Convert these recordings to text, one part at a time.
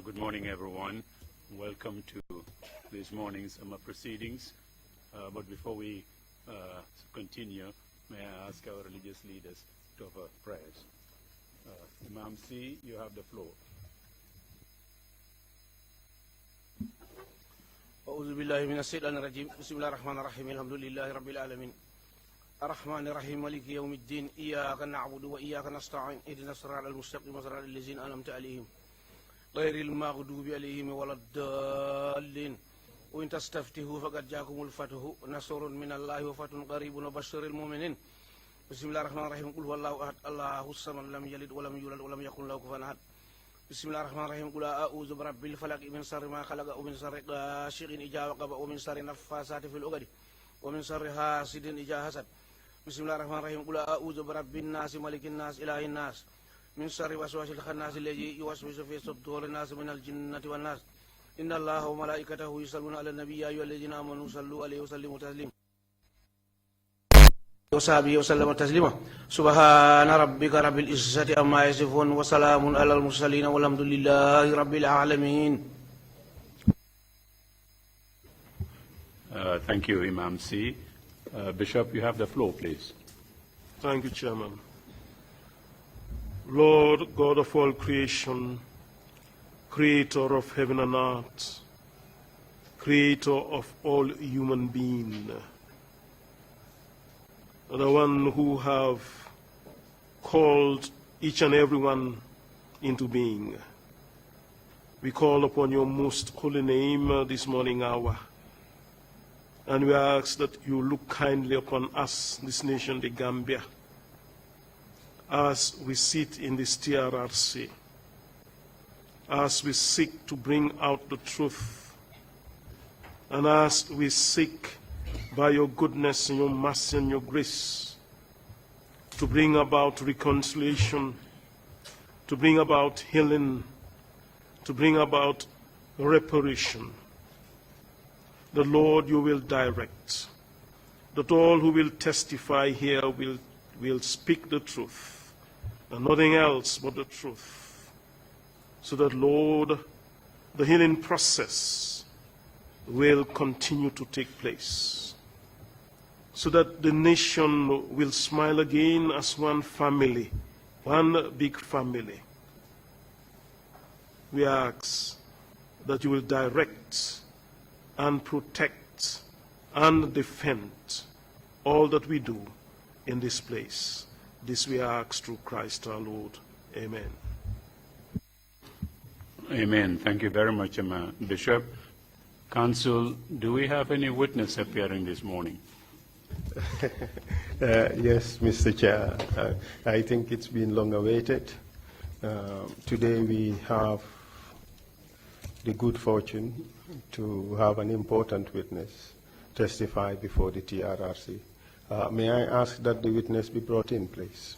Good morning, everyone. Welcome to this morning's proceedings. But before we continue, may I ask our religious leaders to offer prayers. Imam C, you have the floor. أعوذ بالله من الشيطان الرجيم بسم الله الرحمن الرحيم الحمد لله رب العالمين الرحمن الرحيم مالك يوم الدين إياك نعبد وإياك نستعين اهدنا الصراط المستقيم صراط الذين أنعمت عليهم غير المغضوب عليهم ولا الضالين وإن تستفتحوا فقد جاءكم الفتح نصر من الله وفتح قريب وبشر المؤمنين بسم الله الرحمن الرحيم قل هو الله أحد الله الصمد لم يلد ولم يولد ولم يكن له كفوا أحد بسم الله الرحمن الرحيم قل أعوذ برب الفلق من شر ما خلق ومن شر غاسق إذا وقب ومن شر النفاثات في العقد ومن شر حاسد إذا حسد بسم الله الرحمن الرحيم قل أعوذ برب الناس ملك الناس إله الناس من شر وسواس الخناس الذي يوسوس في صدور الناس من الجنة والناس إن الله وملائكته يصلون على النبي يا أيها الذين آمنوا صلوا عليه وسلموا تسليما وصحبه وسلم تسليما سبحان ربك رب العزة عما يصفون وسلام على المرسلين والحمد لله رب العالمين. Thank you, Imam C. Bishop, you have the floor, please. Thank you, Chairman. Lord God of all creation, creator of heaven and earth, creator of all human beings, the one who have called each and every one into being. We call upon your most holy name this morning hour, and we ask that you look kindly upon us, this nation, the Gambia, as we sit in this TRRC, as we seek to bring out the truth, and as we seek by your goodness and your mercy and your grace to bring about reconciliation, to bring about healing, to bring about reparation. The Lord you will direct, that all who will testify here will speak the truth, and nothing else but the truth, so that, Lord, the healing process will continue to take place, so that the nation will smile again as one family, one big family. We ask that you will direct and protect and defend all that we do in this place. This we ask through Christ our Lord. Amen. Amen. Thank you very much, Bishop. Council, do we have any witness appearing this morning? Yes, Mr. Chair. I think it's been long awaited. Today we have the good fortune to have an important witness testify before the TRRC. May I ask that the witness be brought in, please?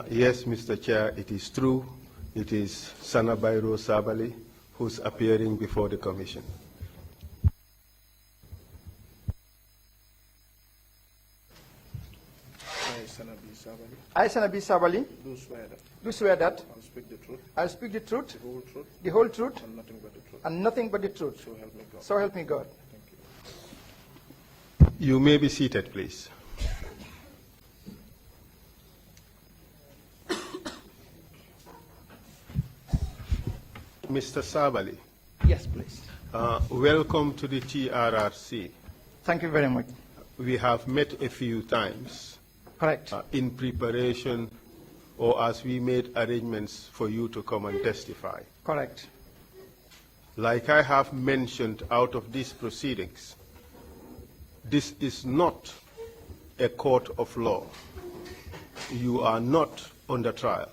Yes, Mr. Chair, it is true. It is Sabally Sabally who's appearing before the Commission. I, Sabally Sabally, do swear that I'll speak the truth, I'll speak the truth, the whole truth, the whole truth, and nothing but the truth. and nothing but the truth. So help me God. So help me God. Thank you. You may be seated, please. Mr. Sabally, Yes, please. welcome to the TRRC. Thank you very much. We have met a few times Correct. in preparation or as we made arrangements for you to come and testify. Correct. Like I have mentioned out of these proceedings, this is not a court of law. You are not under trial.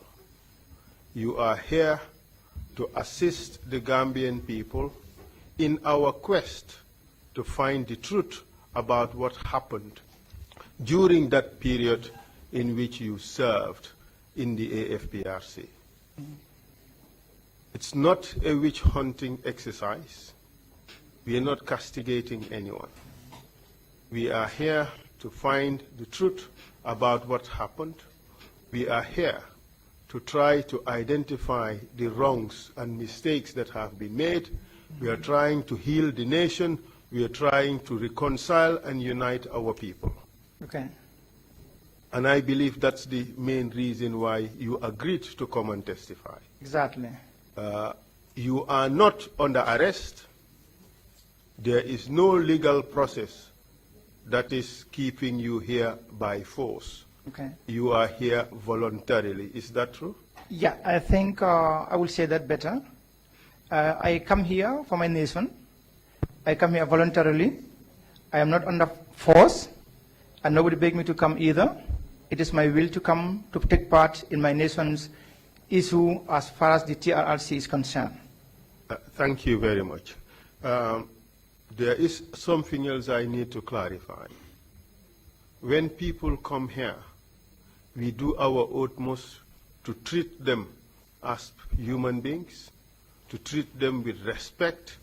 You are here to assist the Gambian people in our quest to find the truth about what happened during that period in which you served in the AFPRC. It's not a witch hunting exercise. We are not castigating anyone. We are here to find the truth about what happened. We are here to try to identify the wrongs and mistakes that have been made. We are trying to heal the nation. We are trying to reconcile and unite our people. Okay. And I believe that's the main reason why you agreed to come and testify. Exactly. You are not under arrest. There is no legal process that is keeping you here by force. Okay. You are here voluntarily. Is that true? Yeah, I think I will say that better. I come here for my nation. I come here voluntarily. I am not under force, and nobody begged me to come either. It is my will to come to take part in my nation's issue as far as the TRRC is concerned. Thank you very much. There is something else I need to clarify. When people come here, we do our utmost to treat them as human beings, to treat them with respect,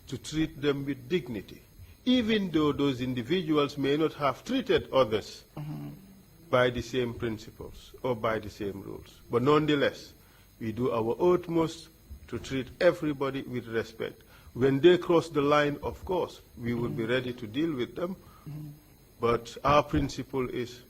to treat them with dignity, even though those individuals may not have treated others by the same principles or by the same rules. But nonetheless, we do our utmost to treat everybody with respect. When they cross the line, of course, we will be ready to deal with them. But our principle is,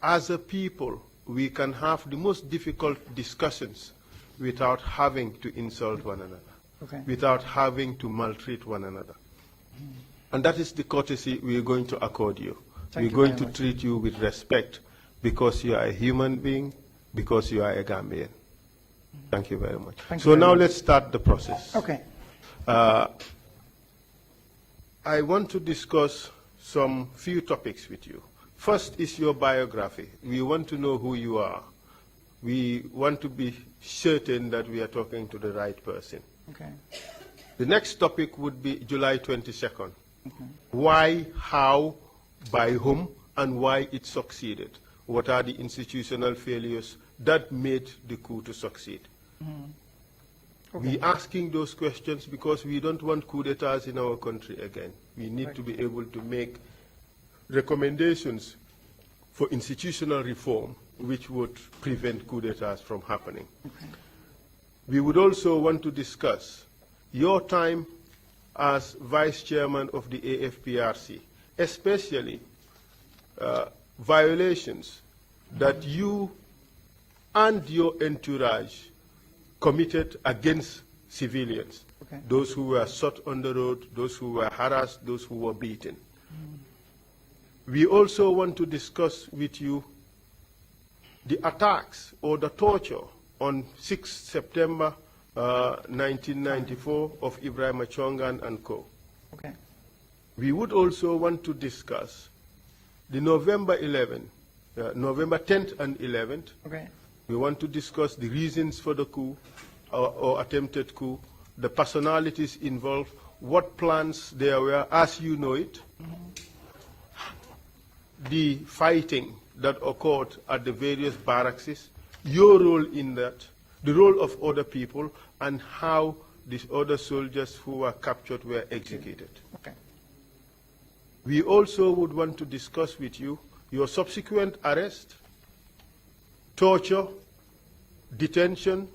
as a people, we can have the most difficult discussions without having to insult one another, without having to maltreat one another. And that is the courtesy we are going to accord you. We're going to treat you with respect because you are a human being, because you are a Gambian. Thank you very much. So now let's start the process. Okay. I want to discuss some few topics with you. First is your biography. We want to know who you are. We want to be certain that we are talking to the right person. Okay. The next topic would be July 22nd. Why, how, by whom, and why it succeeded. What are the institutional failures that made the coup to succeed? We're asking those questions because we don't want coup d'etats in our country again. We need to be able to make recommendations for institutional reform which would prevent coup d'etats from happening. We would also want to discuss your time as vice chairman of the AFPRC, especially violations that you and your entourage committed against civilians, those who were shot on the road, those who were harassed, those who were beaten. We also want to discuss with you the attacks or the torture on 6 September 1994 of Ibrahim Chongan and Co. We would also want to discuss the November 10th and 11th. We want to discuss the reasons for the coup or attempted coup, the personalities involved, what plans there were as you know it, the fighting that occurred at the various barracks, your role in that, the role of other people, and how these other soldiers who were captured were executed. We also would want to discuss with you your subsequent arrest, torture, detention,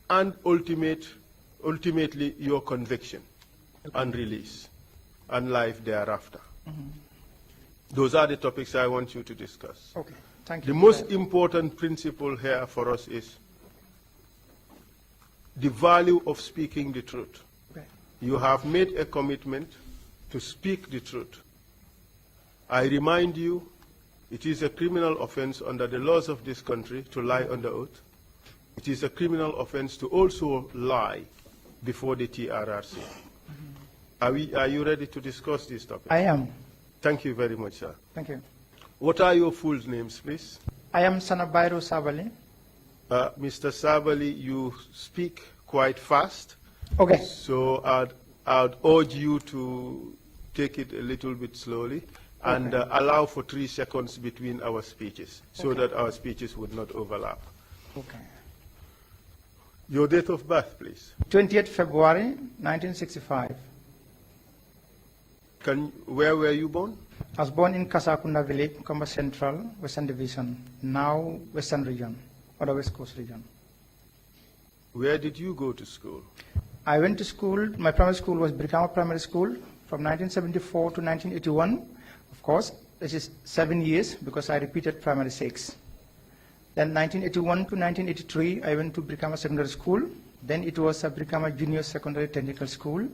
and ultimately your conviction and release and life thereafter. Those are the topics I want you to discuss. Thank you. The most important principle here for us is the value of speaking the truth. You have made a commitment to speak the truth. I remind you, it is a criminal offense under the laws of this country to lie under oath. It is a criminal offense to also lie before the TRRC. Are you ready to discuss this topic? I am. Thank you very much, sir. Thank you. What are your full names, please? I am Sabally. Mr. Sabally, you speak quite fast. Okay. So I'd urge you to take it a little bit slowly and allow for 3 seconds between our speeches so that our speeches would not overlap. Okay. Your date of birth, please. 20th February 1965. Where were you born? I was born in Kasakunda village, Kamba Central, Western Division, now Western Region, or the West Coast Region. Where did you go to school? I went to school, my primary school was Brikama Primary School from 1974 to 1981. Of course, this is 7 years because I repeated primary 6. Then 1981 to 1983, I went to Brikama Secondary School. Then it was a Brikama Junior Secondary Technical School.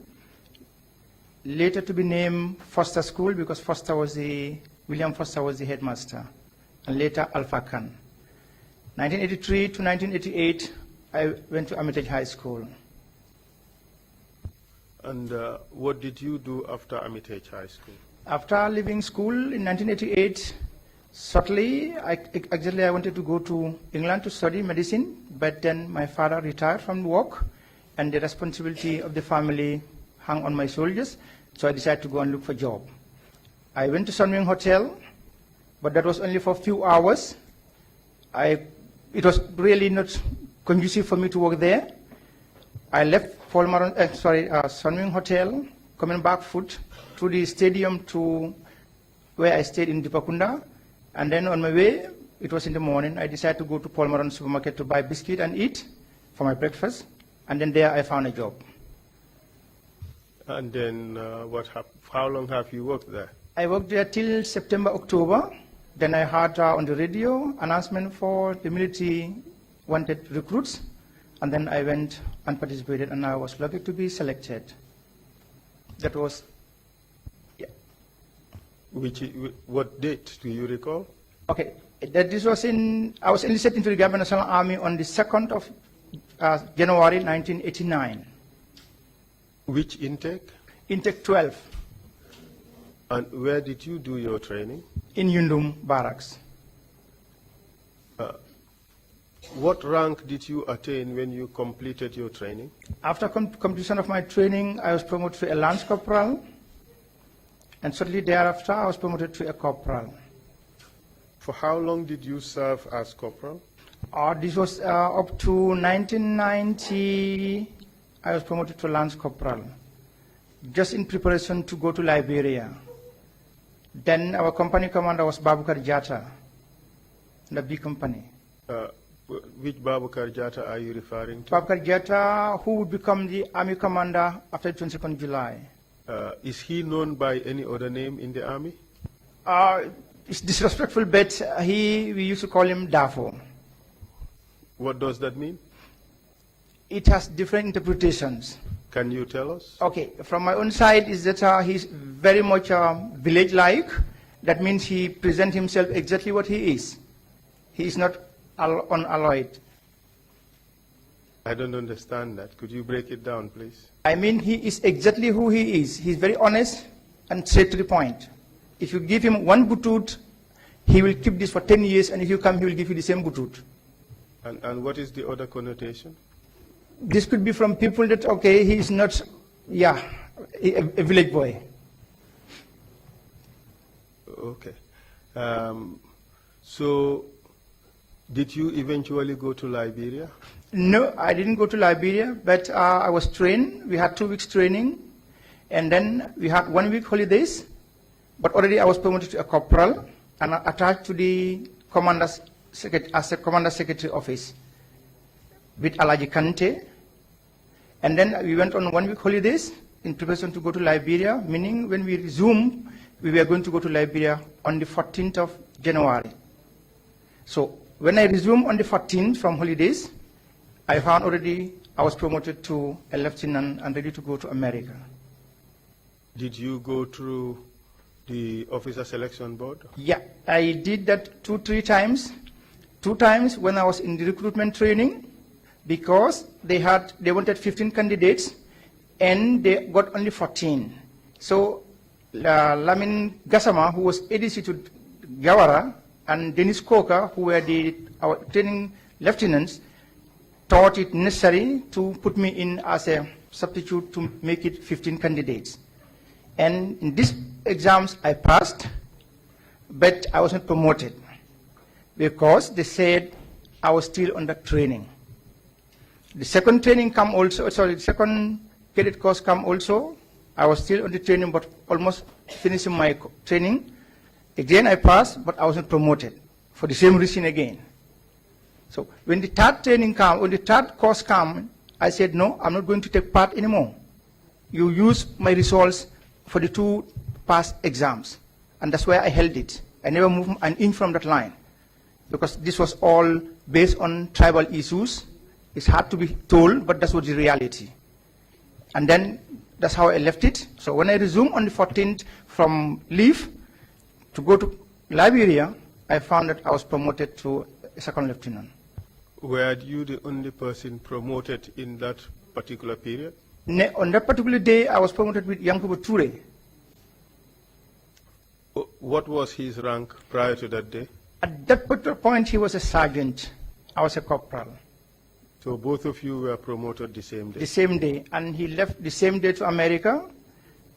Later to be named Foster School because William Foster was the headmaster. And later Alpha Khan. 1983 to 1988, I went to Armitage High School. And what did you do after Armitage High School? After leaving school in 1988, shortly, I wanted to go to England to study medicine, but then my father retired from work, and the responsibility of the family hung on my shoulders, so I decided to go and look for a job. I went to Sunwing Hotel, but that was only for a few hours. It was really not conducive for me to work there. I left Sunwing Hotel, coming back foot through the stadium to where I stayed in Dipakunda. And then on my way, it was in the morning, I decided to go to Polmaron supermarket to buy biscuit and eat for my breakfast. And then there I found a job. And then what happened? How long have you worked there? I worked there till September, October. Then I heard on the radio announcement for the military wanted recruits. And then I went and participated, and I was lucky to be selected. That was, yeah. What date do you recall? Okay, this was I was enlisted into the Gambia National Army on the 2nd of January 1989. Which intake? Intake 12. And where did you do your training? In Yundum Barracks. What rank did you attain when you completed your training? After completion of my training, I was promoted to a Lance Corporal, and shortly thereafter, I was promoted to a Corporal. For how long did you serve as Corporal? This was up to 1990, I was promoted to Lance Corporal, just in preparation to go to Liberia. Then our company commander was Babukar Jatta, the B company. Which Babukar Jatta are you referring to? Babukar Jatta, who would become the army commander after 22nd July. Is he known by any other name in the army? It's disrespectful, but we used to call him Dafo. What does that mean? It has different interpretations. Can you tell us? Okay, from my own side is that he's very much village-like. That means he presents himself exactly what he is. He is not unalloyed. I don't understand that. Could you break it down, please? I mean, he is exactly who he is. He's very honest and straight to the point. If you give him one butut, he will keep this for 10 years, and if you come, he will give you the same butut. And what is the other connotation? This could be from people that, okay, he is not, a village boy. Okay. So, did you eventually go to Liberia? No, I didn't go to Liberia, but I was trained. We had 2 weeks training, and then we had 1 week holidays. But already I was promoted to a corporal and attached to the commander's as a commander secretary office with Alaji Kante. And then we went on 1 week holidays in preparation to go to Liberia, meaning when we resumed, we were going to go to Liberia on the 14th of January. So when I resumed on the 14th from holidays, I found already I was promoted to a lieutenant and ready to go to America. Did you go through the officer selection board? Yeah, I did that 2-3 times. 2 times when I was in the recruitment training, because they wanted 15 candidates and they got only 14. So Lamin Gassama, who was ADC to Gawara, and Dennis Coker, who were our training lieutenants, thought it necessary to put me in as a substitute to make it 15 candidates. And in these exams, I passed, but I wasn't promoted because they said I was still under training. The second training come also, sorry, the second cadet course come also. I was still on the training, but almost finishing my training. Again, I passed, but I wasn't promoted for the same reason again. So when the third training come, when the third course come, I said, no, I'm not going to take part anymore. You use my results for the 2 past exams. And that's why I held it. I never moved an inch from that line because this was all based on tribal issues. It's hard to be told, but that's what the reality. And then that's how I left it. So when I resumed on the 14th from leave to go to Liberia, I found that I was promoted to a second lieutenant. Were you the only person promoted in that particular period? On that particular day, I was promoted with Yankuba Toure. What was his rank prior to that day? At that particular point, he was a sergeant. I was a corporal. So both of you were promoted the same day? The same day. And he left the same day to America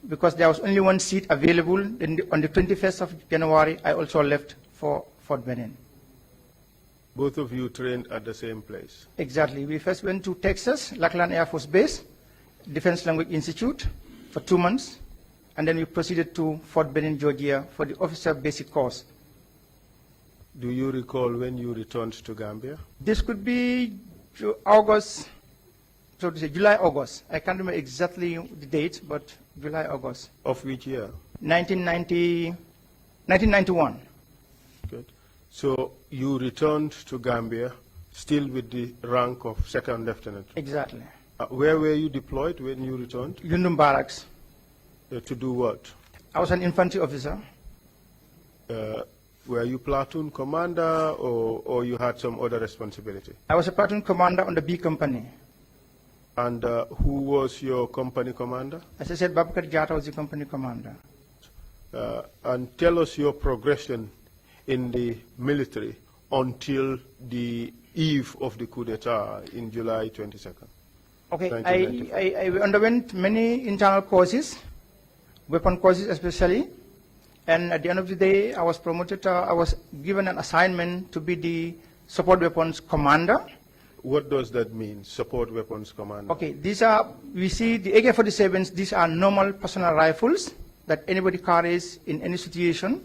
because there was only one seat available. Then on the 21st of January, I also left for Fort Benning. Both of you trained at the same place? Exactly. We first went to Texas, Lackland Air Force Base, Defense Language Institute for 2 months. And then we proceeded to Fort Benning, Georgia for the officer basic course. Do you recall when you returned to Gambia? This could be August, so to say, July, August. I can't remember exactly the date, but July, August. Of which year? 1991. Good. So you returned to Gambia still with the rank of second lieutenant? Exactly. Where were you deployed when you returned? Yundum Barracks. To do what? I was an infantry officer. Were you platoon commander or you had some other responsibility? I was a platoon commander on the B company. And who was your company commander? As I said, Babakar Jata was the company commander. And tell us your progression in the military until the eve of the coup d'etat in July 22nd. Okay, 1995. I underwent many internal courses, weapon courses especially. And at the end of the day, I was promoted, I was given an assignment to be the support weapons commander. What does that mean, support weapons commander? Okay, these are, we see the AK-47s, these are normal personal rifles that anybody carries in any situation.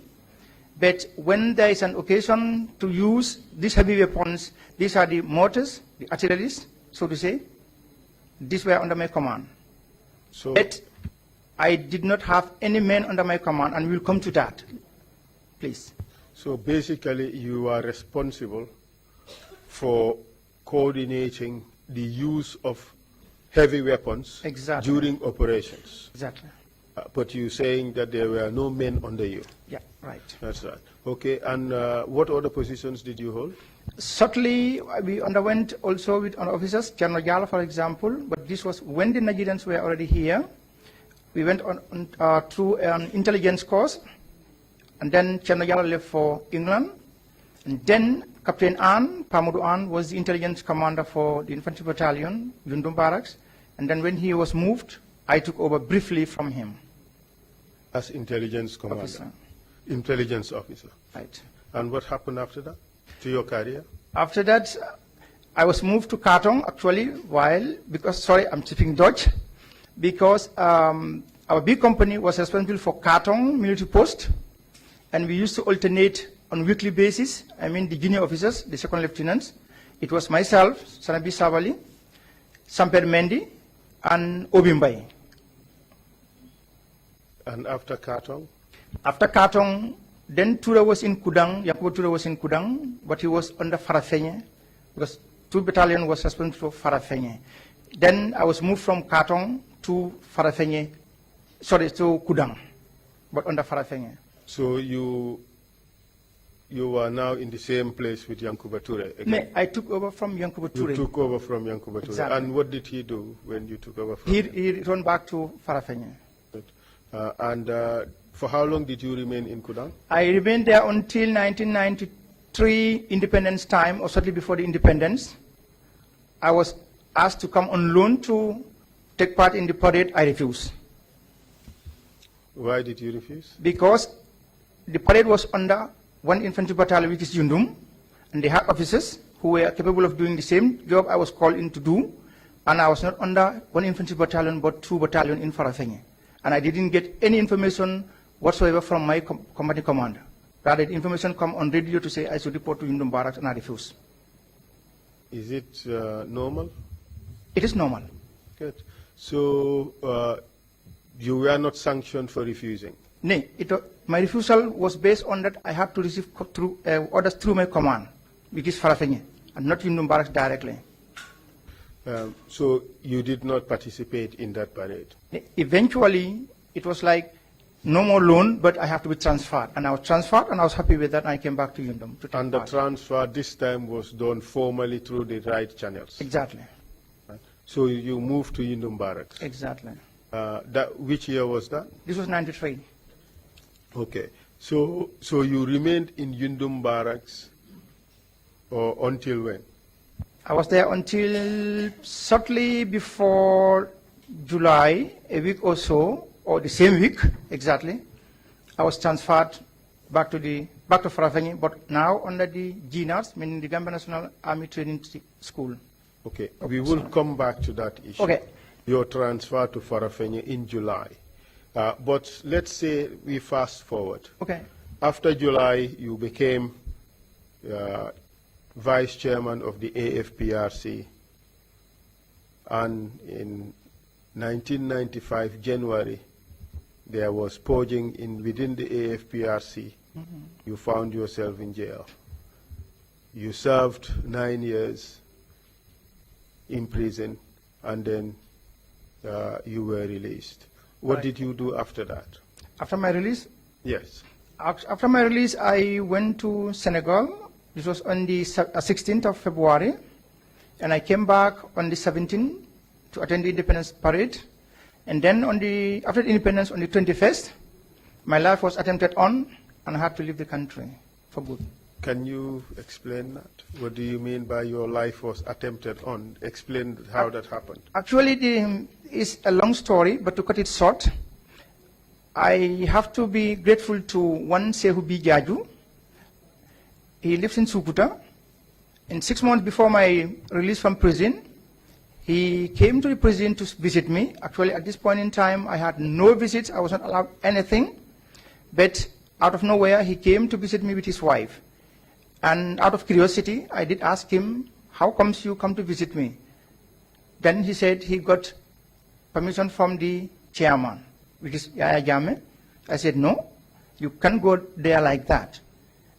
But when there is an occasion to use these heavy weapons, these are the mortars, the artillery, so to say. These were under my command. So, but I did not have any men under my command, and we'll come to that, please. So basically, you are responsible for coordinating the use of heavy weapons Exactly. during operations. Exactly. But you're saying that there were no men under you. Yeah, right. That's right. Okay, and what other positions did you hold? Certainly, we underwent also with our officers, General Yala, for example, but this was when the Nigerians were already here. We went on through an intelligence course, and then General Yala left for England, and then Captain Ann, Pamudu Ann, was the intelligence commander for the infantry battalion, Yundum Barracks, and then when he was moved, I took over briefly from him. As intelligence commander? Officer. Intelligence officer. Right. And what happened after that to your career? After that, I was moved to Katong, actually, sorry, I'm speaking Dutch, because our big company was responsible for Katong military post, and we used to alternate on weekly basis. I mean, the junior officers, the second lieutenants. It was myself, Sanabi Sabally, Samper Mendy, and Obimbai. And after Katong? After Katong, then Tura was in Kudang, Yakubu Tura was in Kudang, but he was under Farafenye, because 2 battalion was responsible for Farafenye. Then I was moved from Katong to Farafenye, to Kudang, but under Farafenye. So you are now in the same place with Yankuba Toure again? No, I took over from Yankuba Toure. You took over from Yankuba Toure. Exactly. And what did he do when you took over from him? He returned back to Farafenye. And for how long did you remain in Kudang? I remained there until 1993 independence time, or certainly before the independence. I was asked to come on loan to take part in the parade, I refused. Why did you refuse? Because the parade was under one infantry battalion, which is Yundum, and they had officers who were capable of doing the same job I was called in to do, and I was not under one infantry battalion, but 2 battalions in Farafenni. And I didn't get any information whatsoever from my company commander. Rather, the information come on radio to say I should report to Yundum Barracks, and I refused. Is it normal? It is normal. Good. So you were not sanctioned for refusing? No, my refusal was based on that I had to receive orders through my command, which is Farafenni, and not Yundum Barracks directly. So you did not participate in that parade? Eventually, it was like no more loan, but I have to be transferred. And I was transferred, and I was happy with that, and I came back to Yundum. And the transfer this time was done formally through the right channels? Exactly. Right. So you moved to Yundum Barracks? Exactly. Which year was that? This was 93. Okay. So you remained in Yundum Barracks until when? I was there until shortly before July, a week or so, or the same week exactly. I was transferred back to Farafenni, but now under the GNARS, meaning the Gambia National Army Training School. Okay. We will come back to that issue. Okay. Your transfer to Farafenni in July. But let's say we fast forward. Okay. After July, you became vice chairman of the AFPRC, and in 1995 January there was purging within the AFPRC. You found yourself in jail. You served 9 years in prison, and then you were released. What did you do after that? After my release? Yes. After my release, I went to Senegal. This was on the 16th of February, and I came back on the 17th to attend the Independence Parade. And then after the Independence, on the 21st, my life was attempted on, and I had to leave the country for good. Can you explain that? What do you mean by your life was attempted on? Explain how that happened. Actually, it's a long story, but to cut it short, I have to be grateful to one Sehu Bijaju. He lives in Sukuta. And 6 months before my release from prison, he came to the prison to visit me. Actually, at this point in time, I had no visits. I was not allowed anything. But out of nowhere, he came to visit me with his wife. And out of curiosity, I did ask him, how comes you come to visit me? Then he said he got permission from the chairman, which is Yaya Jame. I said, no, you can't go there like that.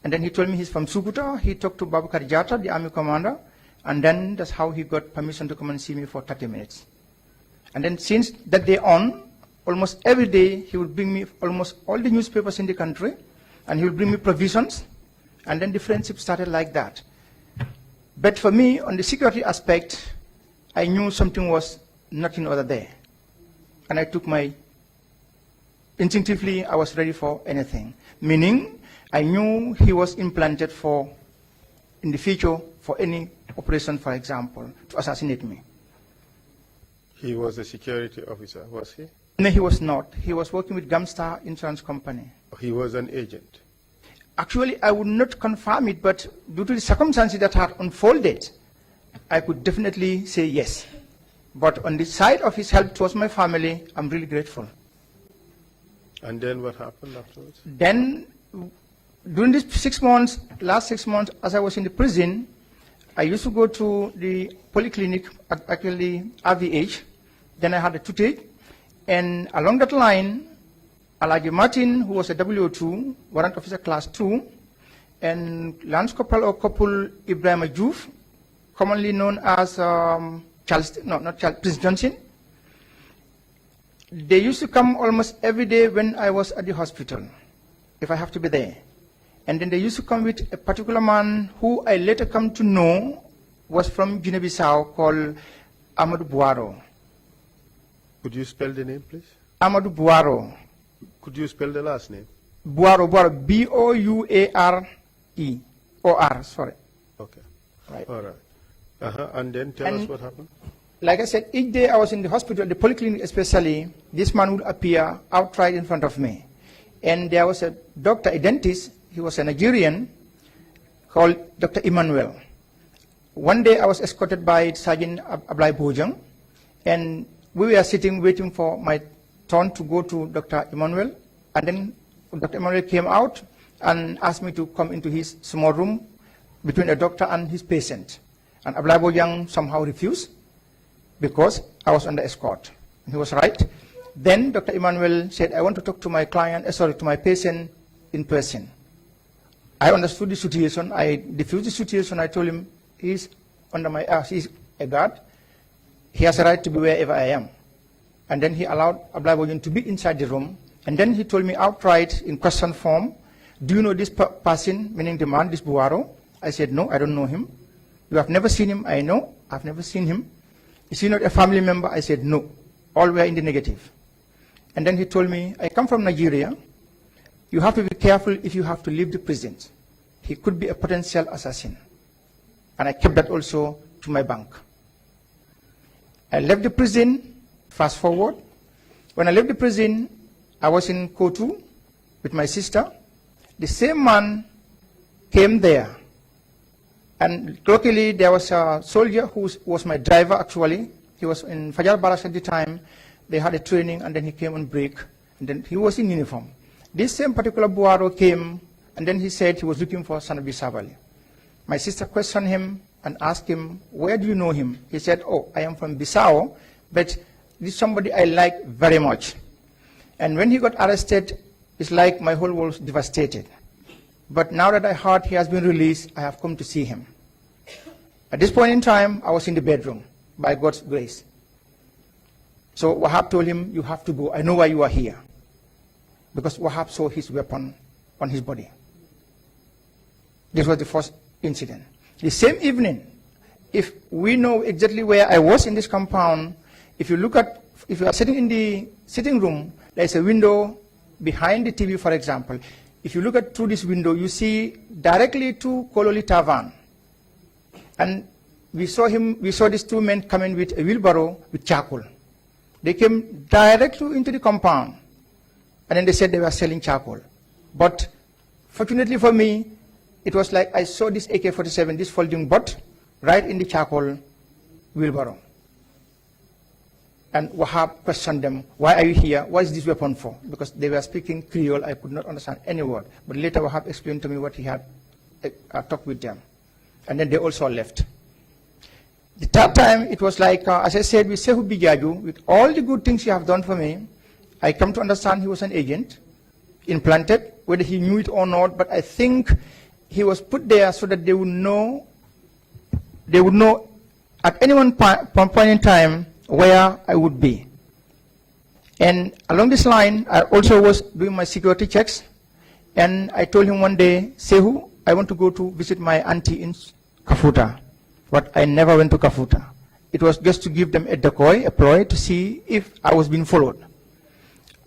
And then he told me he's from Sukuta. He talked to Babakar Jata, the army commander, and then that's how he got permission to come and see me for 30 minutes. And then since that day on, almost every day he would bring me almost all the newspapers in the country, and he would bring me provisions, and then the friendship started like that. But for me, on the security aspect, I knew something was not in order there. And I took instinctively, I was ready for anything. Meaning, I knew he was implanted in the future, for any operation, for example, to assassinate me. He was a security officer, was he? No, he was not. He was working with Gamstar Insurance Company. He was an agent. Actually, I would not confirm it, but due to the circumstances that had unfolded, I could definitely say yes. But on the side of his help towards my family, I'm really grateful. And then what happened afterwards? Then, during these 6 months, last 6 months, as I was in the prison, I used to go to the polyclinic, actually RVH. Then I had a toothache. And along that line, Alaji Martin, who was a W02, warrant officer class 2, and Lance Corporal or Corporal Ibrahim Ajouf, commonly known as Prince Johnson. They used to come almost every day when I was at the hospital, if I have to be there. And then they used to come with a particular man who I later come to know was from Guinea-Bissau, called Amadou Buaro. Could you spell the name, please? Amadou Buaro. Could you spell the last name? Buaro, B-O-U-A-R-E. O-R, sorry. Okay. Right. All right. And then tell us what happened. like I said, each day I was in the hospital, the polyclinic especially, this man would appear outright in front of me. And there was a doctor, a dentist, he was a Nigerian, called Dr. Emmanuel. One day I was escorted by Sergeant Ablai Bojang, and we were sitting waiting for my turn to go to Dr. Emmanuel, and then Dr. Emmanuel came out and asked me to come into his small room between a doctor and his patient. And Ablai Bojang somehow refused because I was under escort. And he was right. Then Dr. Emmanuel said, I want to talk to my client, to my patient in person. I understood the situation. I diffused the situation. I told him, he's under my he's a guard. He has a right to be wherever I am. And then he allowed Ablai Bojang to be inside the room. And then he told me outright in question form, do you know this person, meaning the man, this Buaro? I said, no, I don't know him. You have never seen him? I know, I've never seen him. Is he not a family member? I said, no. All were in the negative. And then he told me, I come from Nigeria. You have to be careful if you have to leave the prison. He could be a potential assassin. And I kept that also to my bank. I left the prison, fast forward. When I left the prison, I was in Coup with my sister. The same man came there. And luckily, there was a soldier who was my driver, actually. He was in Fajar Barracks at the time. They had a training, and then he came on break. And then he was in uniform. This same particular Buaro came, and then he said he was looking for Sanabi Sabally. My sister questioned him and asked him, where do you know him? He said, oh, I am from Bissau, but this is somebody I like very much. And when he got arrested, it's like my whole world was devastated. But now that I heard he has been released, I have come to see him. At this point in time, I was in the bedroom, by God's grace. So Wahab told him, you have to go. I know why you are here. Because Wahab saw his weapon on his body. This was the first incident. The same evening, if we know exactly where I was in this compound, if you are sitting in the sitting room, there's a window behind the TV, for example. If you look at through this window, you see directly to Kololi Tavan. And we saw these two men coming with a wheelbarrow with charcoal. They came directly into the compound. And then they said they were selling charcoal. But fortunately for me, it was like I saw this AK-47, this folding butt, right in the charcoal wheelbarrow. And Wahab questioned them, why are you here? What is this weapon for? Because they were speaking Creole, I could not understand any word. But later Wahab explained to me what he had talked with them. And then they also left. The third time, it was like, as I said, with Sehu Bijaju, with all the good things he have done for me, I come to understand he was an agent, implanted, whether he knew it or not, but I think he was put there so that they would know at any one point in time where I would be. And along this line, I also was doing my security checks, and I told him one day, Sehu, I want to go to visit my auntie in Kafuta. But I never went to Kafuta. It was just to give them a decoy, a ploy, to see if I was being followed.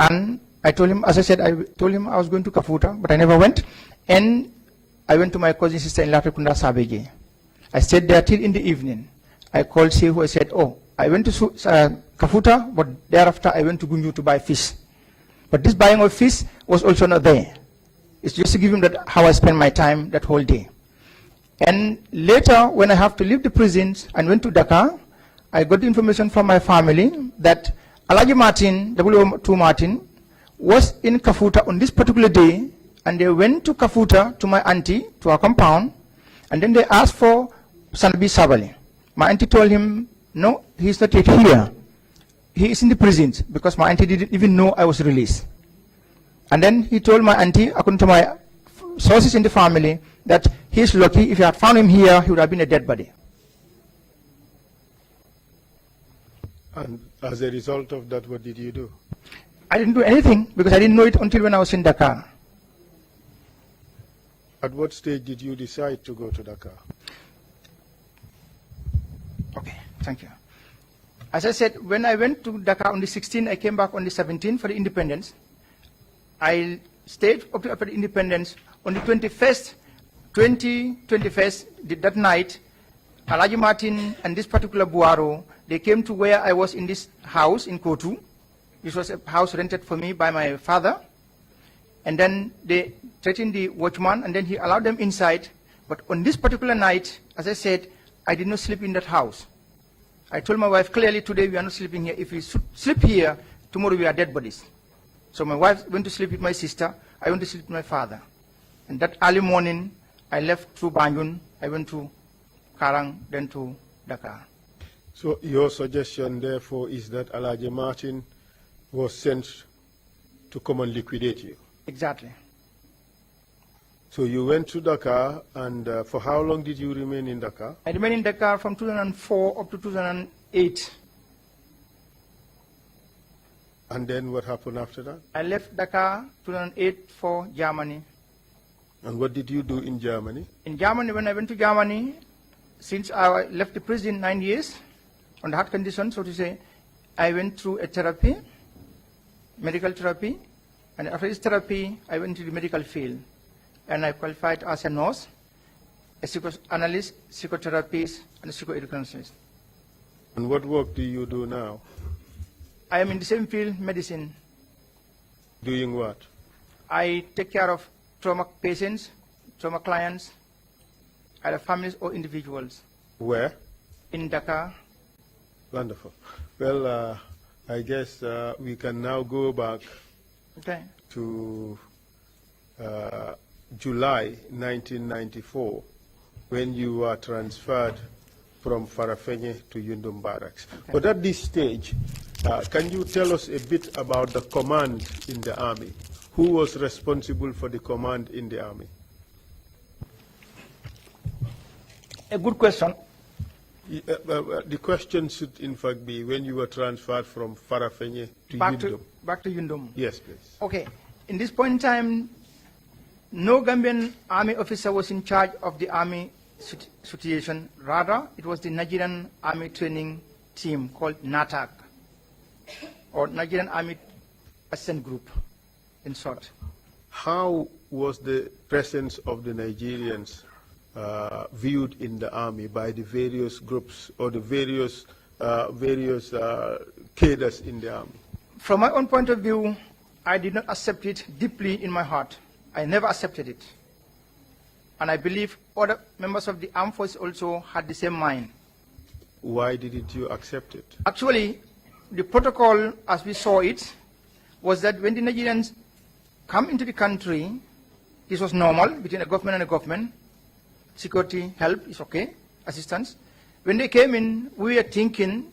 And I told him, as I said, I told him I was going to Kafuta, but I never went. And I went to my cousin sister in Latrikunda Sabeji. I stayed there till in the evening. I called Sehu, I said, oh, I went to Kafuta, but thereafter I went to Gunju to buy fish. But this buying of fish was also not there. It's just to give him that how I spend my time that whole day. And later, when I have to leave the prisons and went to Dakar, I got the information from my family that Alaji Martin, W2 Martin, was in Kafuta on this particular day, and they went to Kafuta to my auntie, to her compound, and then they asked for Sanabi Sabally. My auntie told him, no, he's not yet here. He is in the prisons, because my auntie didn't even know I was released. And then he told my auntie, according to my sources in the family, that he's lucky. If you had found him here, he would have been a dead body. And as a result of that, what did you do? I didn't do anything because I didn't know it until when I was in Dakar. At what stage did you decide to go to Dakar? Okay, thank you. As I said, when I went to Dakar on the 16th, I came back on the 17th for the independence. I stayed up to the independence. On the 21st, that night, Alaji Martin and this particular Buaro, They came to where I was in this house in Coup. This was a house rented for me by my father. And then they threatened the watchman, and then he allowed them inside. But on this particular night, as I said, I did not sleep in that house. I told my wife clearly, today we are not sleeping here. If we sleep here, tomorrow we are dead bodies. So my wife went to sleep with my sister. I went to sleep with my father. And that early morning, I left through Banjul. I went to Karang, then to Dakar. So your suggestion, therefore, is that Alaji Martin was sent to come and liquidate you? Exactly. So you went to Dakar, and for how long did you remain in Dakar? I remained in Dakar from 2004 up to 2008. And then what happened after that? I left Dakar 2008 for Germany. And what did you do in Germany? In Germany, when I went to Germany, since I left the prison 9 years, on the heart condition, so to say, I went through a therapy, medical therapy, and after this therapy, I went to the medical field, and I qualified as a nurse, a psychoanalyst, psychotherapist, and a psychoeducationist. And what work do you do now? I am in the same field, medicine. Doing what? I take care of trauma patients, trauma clients, either families or individuals. Where? In Dakar. Wonderful. Well, I guess we can now go back to July 1994, when you were transferred from Farafenye to Yundum Barracks. But at this stage, can you tell us a bit about the command in the army? Who was responsible for the command in the army? A good question. The question should, in fact, be when you were transferred from Farafenye to Yundum. Back to Yundum. Yes, please. Okay. In this point in time, no Gambian army officer was in charge of the army situation. Rather, it was the Nigerian Army Training Team called NATAC, or Nigerian Army Assistant Group, in short. How was the presence of the Nigerians viewed in the army by the various groups or the various cadres in the army? From my own point of view, I did not accept it deeply in my heart. I never accepted it. And I believe other members of the armed forces also had the same mind. Why didn't you accept it? Actually, the protocol, as we saw it, was that when the Nigerians come into the country, this was normal between a government and a government. Security help is okay, assistance. When they came in, we were thinking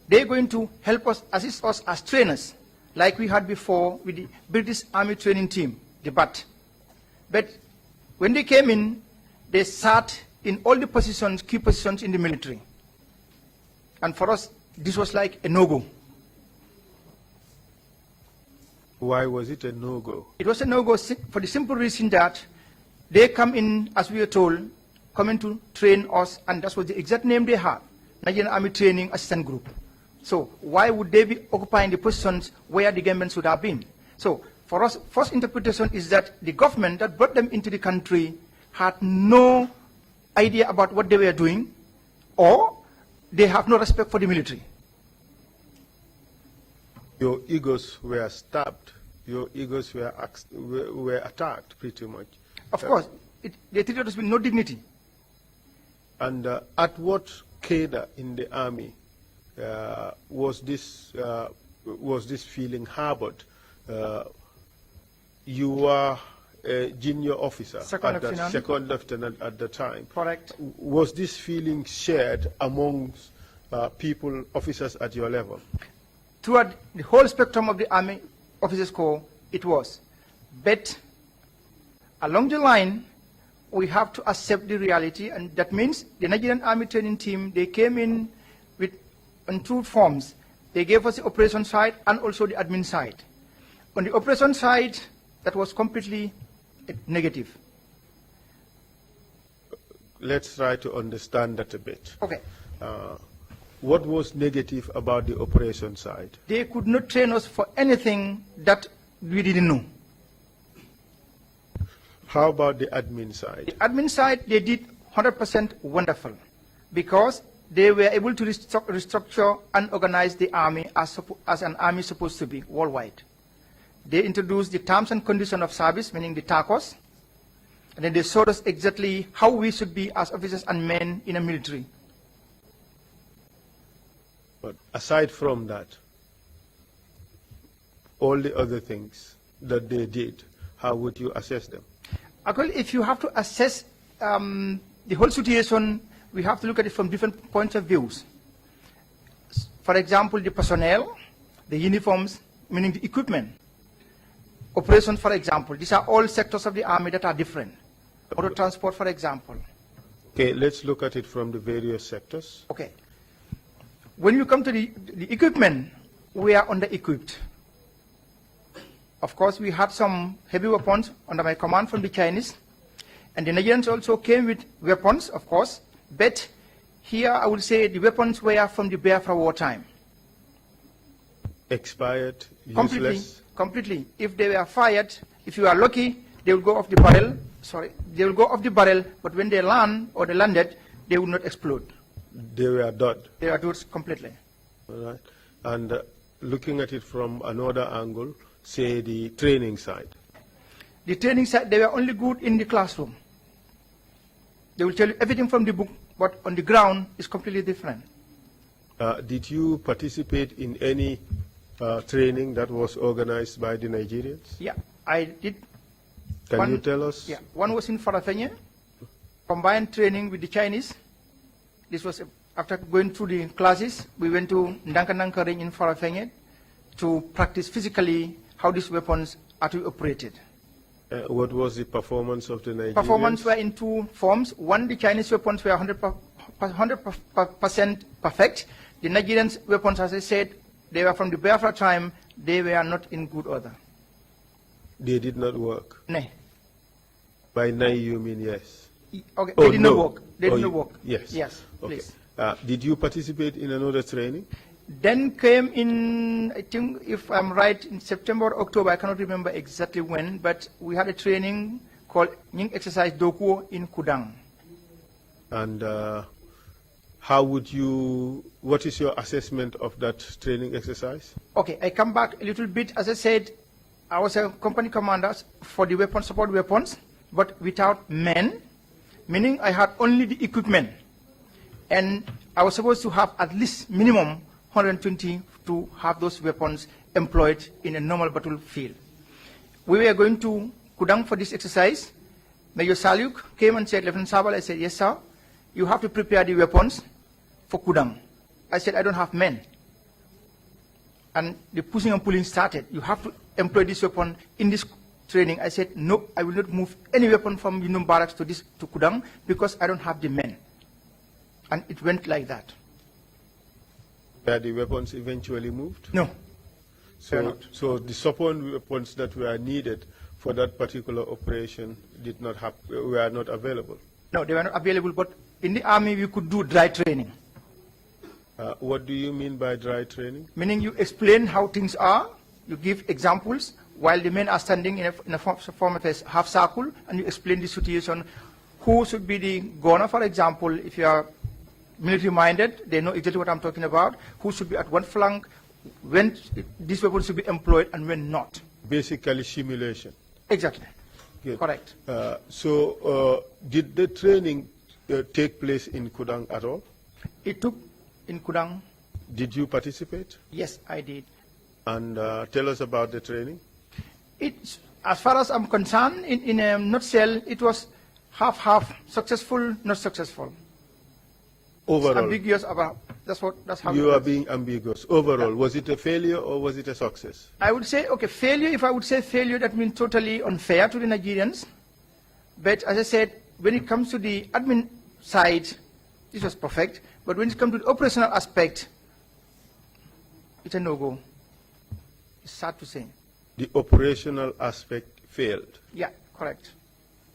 they're going to help us, assist us as trainers, like we had before with the British Army Training Team, the BAT. But when they came in, they sat in all the positions, key positions in the military. And for us, this was like a no-go. Why was it a no-go? It was a no-go for the simple reason that they come in, as we were told, coming to train us, and that was the exact name they had, Nigerian Army Training Assistant Group. So why would they be occupying the positions where the Gambians should have been? So for us, first interpretation is that the government that brought them into the country had no idea about what they were doing, or they have no respect for the military. Your egos were stabbed. Your egos were attacked, pretty much. Of course, they treated us with no dignity. And at what cadre in the army was this feeling harbored? You were a junior officer, second lieutenant at the time. Correct. Was this feeling shared amongst people, officers at your level? Throughout the whole spectrum of the Army Officers Corps, it was. But along the line, we have to accept the reality, and that means the Nigerian Army Training Team, they came in on two forms. They gave us the operation side and also the admin side. On the operation side, that was completely negative. Let's try to understand that a bit. Okay. What was negative about the operation side? They could not train us for anything that we didn't know. How about the admin side? The admin side, they did 100% wonderful, because they were able to restructure and organize the army as an army supposed to be worldwide. They introduced the terms and conditions of service, meaning the TRRC, and then they showed us exactly how we should be as officers and men in a military. But aside from that, all the other things that they did, how would you assess them? Actually, if you have to assess the whole situation, we have to look at it from different points of views. For example, the personnel, the uniforms, meaning the equipment, operations, for example. These are all sectors of the army that are different. Auto transport, for example. Okay, let's look at it from the various sectors. Okay. When you come to the equipment, we are under-equipped. Of course, we had some heavy weapons under my command from the Chinese, and the Nigerians also came with weapons, of course, but here I would say the weapons were from the Biafra wartime. Expired, useless? Completely. If they were fired, if you are lucky, they will go off the barrel. Sorry, they will go off the barrel, but when they land or they landed, they would not explode. They were dead? They were dead completely. All right. And looking at it from another angle, say the training side. The training side, they were only good in the classroom. They will tell you everything from the book, but on the ground is completely different. Did you participate in any training that was organized by the Nigerians? Yeah, I did. Can you tell us? Yeah, one was in Farafenye, combined training with the Chinese. This was after going through the classes. We went to Ndankananka range in Farafenye to practice physically how these weapons are to be operated. What was the performance of the Nigerians? Performance were in two forms. One, the Chinese weapons were 100% perfect. The Nigerians weapons, as I said, they were from the Biafra time. They were not in good order. They did not work? No. By nay, you mean yes? Okay, Oh, they did no. not work. They did not work. Yes. Yes, Okay. please. Did you participate in another training? Then came in, I think, if I'm right, in September or October, I cannot remember exactly when, but we had a training called Nying Exercise Dokuo in Kudang. And what is your assessment of that training exercise? Okay, I come back a little bit. As I said, I was a company commander for the weapons, support weapons, but without men, meaning I had only the equipment. And I was supposed to have at least minimum 120 to have those weapons employed in a normal battlefield. We were going to Kudang for this exercise. Major Saluk came and said, Lieutenant Sabally, I said, yes, sir, you have to prepare the weapons for Kudang. I said, I don't have men. And the pushing and pulling started. You have to employ this weapon in this training. I said, no, I will not move any weapon from Yunum Barracks to Kudang because I don't have the men. And it went like that. Were the weapons eventually moved? No. So the support weapons that were needed for that particular operation were not available? No, they were not available, but in the army we could do dry training. What do you mean by dry training? Meaning you explain how things are, you give examples, while the men are standing in a form of a half circle, and you explain the situation. Who should be the gunner, for example, if you are military-minded, they know exactly what I'm talking about. Who should be at one flank, when this weapon should be employed, and when not. Basically simulation. Exactly. Good. Correct. Did the training take place in Kudang at all? It took in Kudang. Did you participate? Yes, I did. And tell us about the training. As far as I'm concerned, in a nutshell, it was half-half, successful, not successful. Overall. It's ambiguous about, that's how you are being ambiguous. Overall, was it a failure or was it a success? I would say, okay, failure, if I would say failure, that means totally unfair to the Nigerians. But as I said, when it comes to the admin side, this was perfect. But when it comes to the operational aspect, it's a no-go. It's sad to say. The operational aspect failed. Yeah, correct.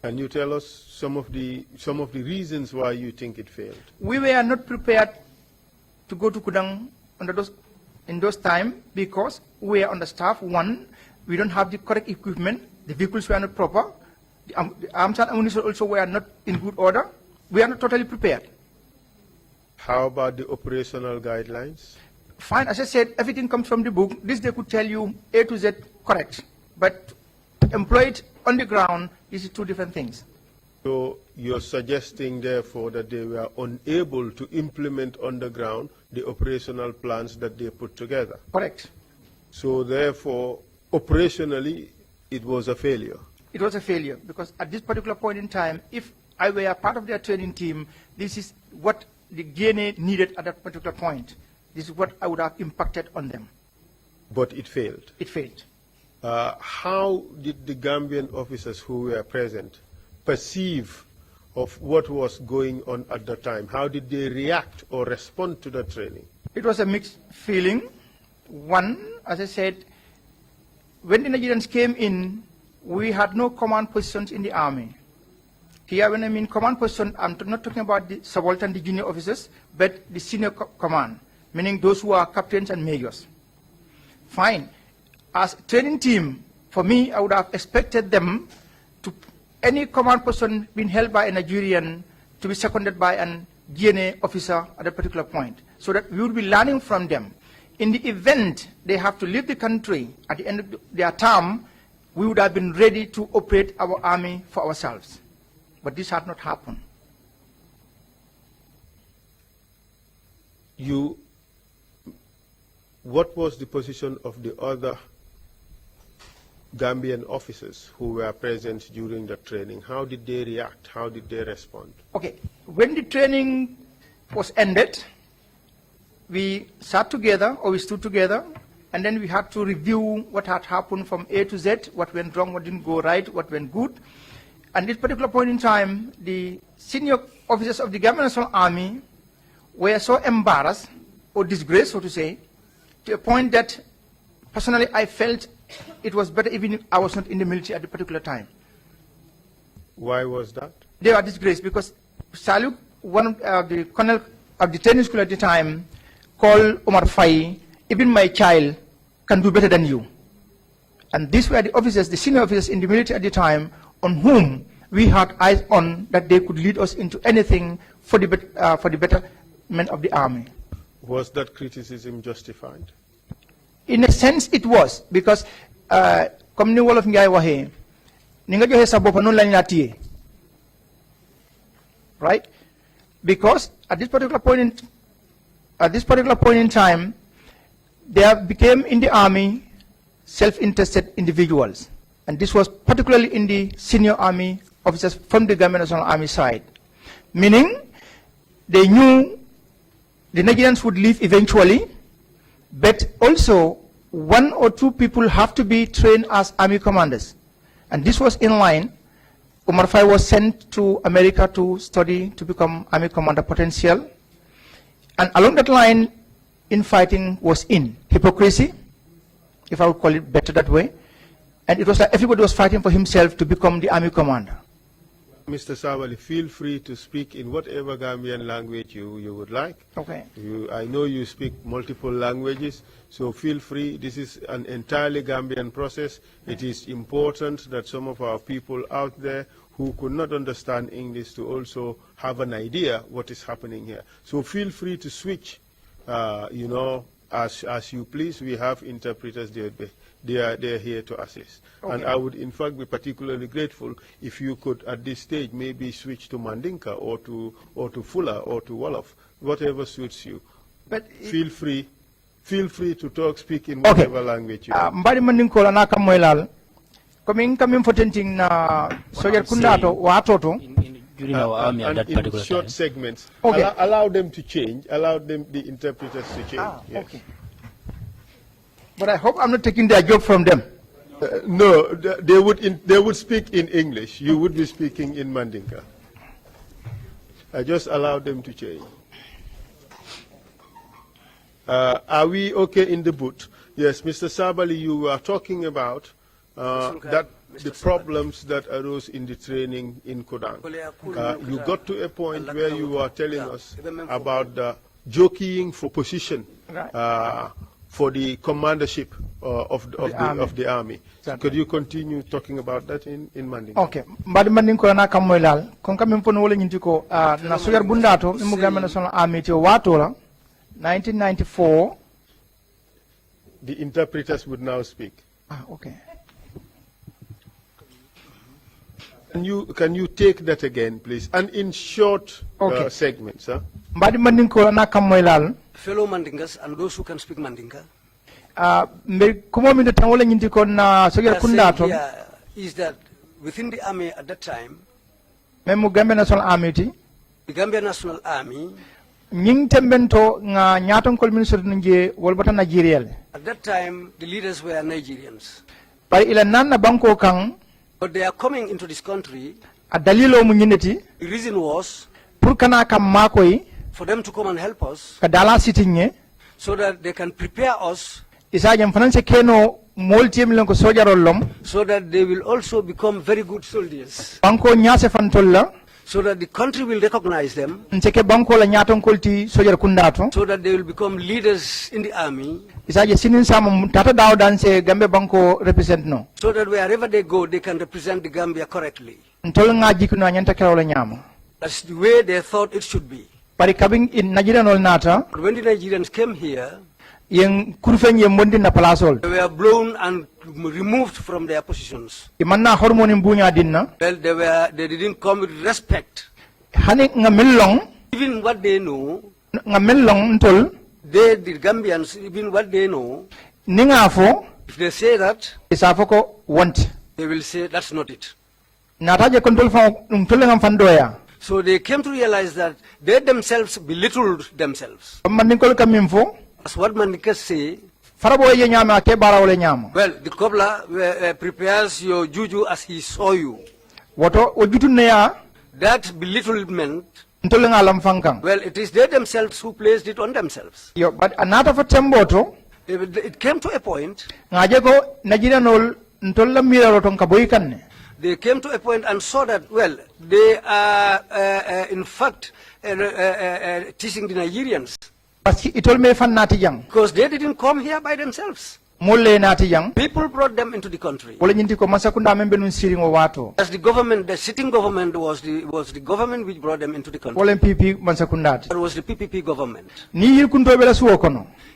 Can you tell us some of the reasons why you think it failed? We were not prepared to go to Kudang in those times because we are understaffed. One, we don't have the correct equipment. The vehicles were not proper. The arms and ammunition also were not in good order. We are not totally prepared. How about the operational guidelines? Fine, as I said, everything comes from the book. This they could tell you A to Z correct, but employed on the ground, this is two different things. So you're suggesting, therefore, that they were unable to implement on the ground the operational plans that they put together. Correct. So therefore, operationally, it was a failure. It was a failure because at this particular point in time, if I were a part of their training team, this is what the DNA needed at that particular point. This is what I would have impacted on them. But it failed. It failed. How did the Gambian officers who were present perceive of what was going on at the time? How did they react or respond to the training? It was a mixed feeling. One, as I said, when the Nigerians came in, we had no command positions in the army. Here, when I mean command position, I'm not talking about the subaltern, the junior officers, but the senior command, meaning those who are captains and majors. Fine. As a training team, for me, I would have expected them to, any command position being held by a Nigerian, to be seconded by an GNA officer at a particular point, so that we would be learning from them. In the event they have to leave the country at the end of their term, we would have been ready to operate our army for ourselves. But this had not happened. What was the position of the other Gambian officers who were present during the training? How did they react? How did they respond? Okay, when the training was ended, we sat together, or we stood together, and then we had to review what had happened from A to Z, what went wrong, what didn't go right, what went good. At this particular point in time, the senior officers of the Gambian National Army were so embarrassed, or disgraced, so to say, to a point that, personally, I felt it was better even if I was not in the military at the particular time. Why was that? They were disgraced because Saluk, one of the colonel of the training school at the time, called Omar Faye, even my child can do better than you. And these were the officers, the senior officers in the military at the time, on whom we had eyes on that they could lead us into anything for the betterment of the army. Was that criticism justified? In a sense, it was, because comme ni wolof ngay waxe ni nga joxe sa bop non lañ la tiyé, right? Because at this particular point in time, there became in the army self-interested individuals, and this was particularly in the senior army officers from the Gambian National Army side, meaning they knew the Nigerians would leave eventually, but also one or two people have to be trained as army commanders. And this was in line. Omar Faye was sent to America to study to become army commander potential. And along that line, infighting was in. Hypocrisy, if I would call it better that way. And it was like everybody was fighting for himself to become the army commander. Mr. Sabally, feel free to speak in whatever Gambian language you would like. Okay. I know you speak multiple languages, so feel free. This is an entirely Gambian process. It is important that some of our people out there who could not understand English to also have an idea what is happening here. So feel free to switch, as you please. We have interpreters there. They are here to assist. Okay. And I would, in fact, be particularly grateful if you could, at this stage, maybe switch to Mandinka or to Fula or to Wolof, whatever suits you. But feel free to talk, speak in whatever language you want. Mbari Mandinko la naka moilal. Coming for tenting na sojar kundato wa atoto. During our army at that particular in short time. segments. Okay. Allow them to change. Allow them, the interpreters, to change. Yes. Okay. But I hope I'm not taking their job from them. No, they would speak in English. You would be speaking in Mandinka. I just allow them to change. Are we okay in the booth? Yes, Mr. Sabally, you were talking about the problems that arose in the training in Kodang. You got to a point where you were telling us about the jockeying for position. for the commandership of the army. So could you continue talking about that in Mandinka? Okay. Mbadi Mandinka na kamoilal. Konka mimpono wole nyintiko na sojar bundato Gambian National Army to watola 1994. The interpreters would now speak. Okay. Can you take that again, please, and in short segments, huh? Mbadi Mandinka na kamoilal. Fellow Mandinkas and those who can speak Mandinka. Is that within the army at that time, the Gambia National Army, at that time the leaders were Nigerians. But they are coming into this country. The reason was for them to come and help us, so that they can prepare us, so that they will also become very good soldiers, so that the country will recognize them, so that they will become leaders in the army, so that wherever they go, they can represent the Gambia correctly. That's the way they thought it should be. But when the Nigerians came here, they were blown and removed from their positions. Well, they didn't come with respect. Even what they know, the Gambians, even what they know, if they say that, they will say that's not it. So they came to realize that they themselves belittled themselves. As what Mandinkas say, well, the cobbler prepares your juju as he saw you. That belittlement, well, it is they themselves who placed it on themselves. But another for Temboto, it came to a point, they came to a point and saw that, well, they are in fact teaching the Nigerians. Because they didn't come here by themselves. People brought them into the country. As the government, the sitting government was the government which brought them into the country. That was the PPP government.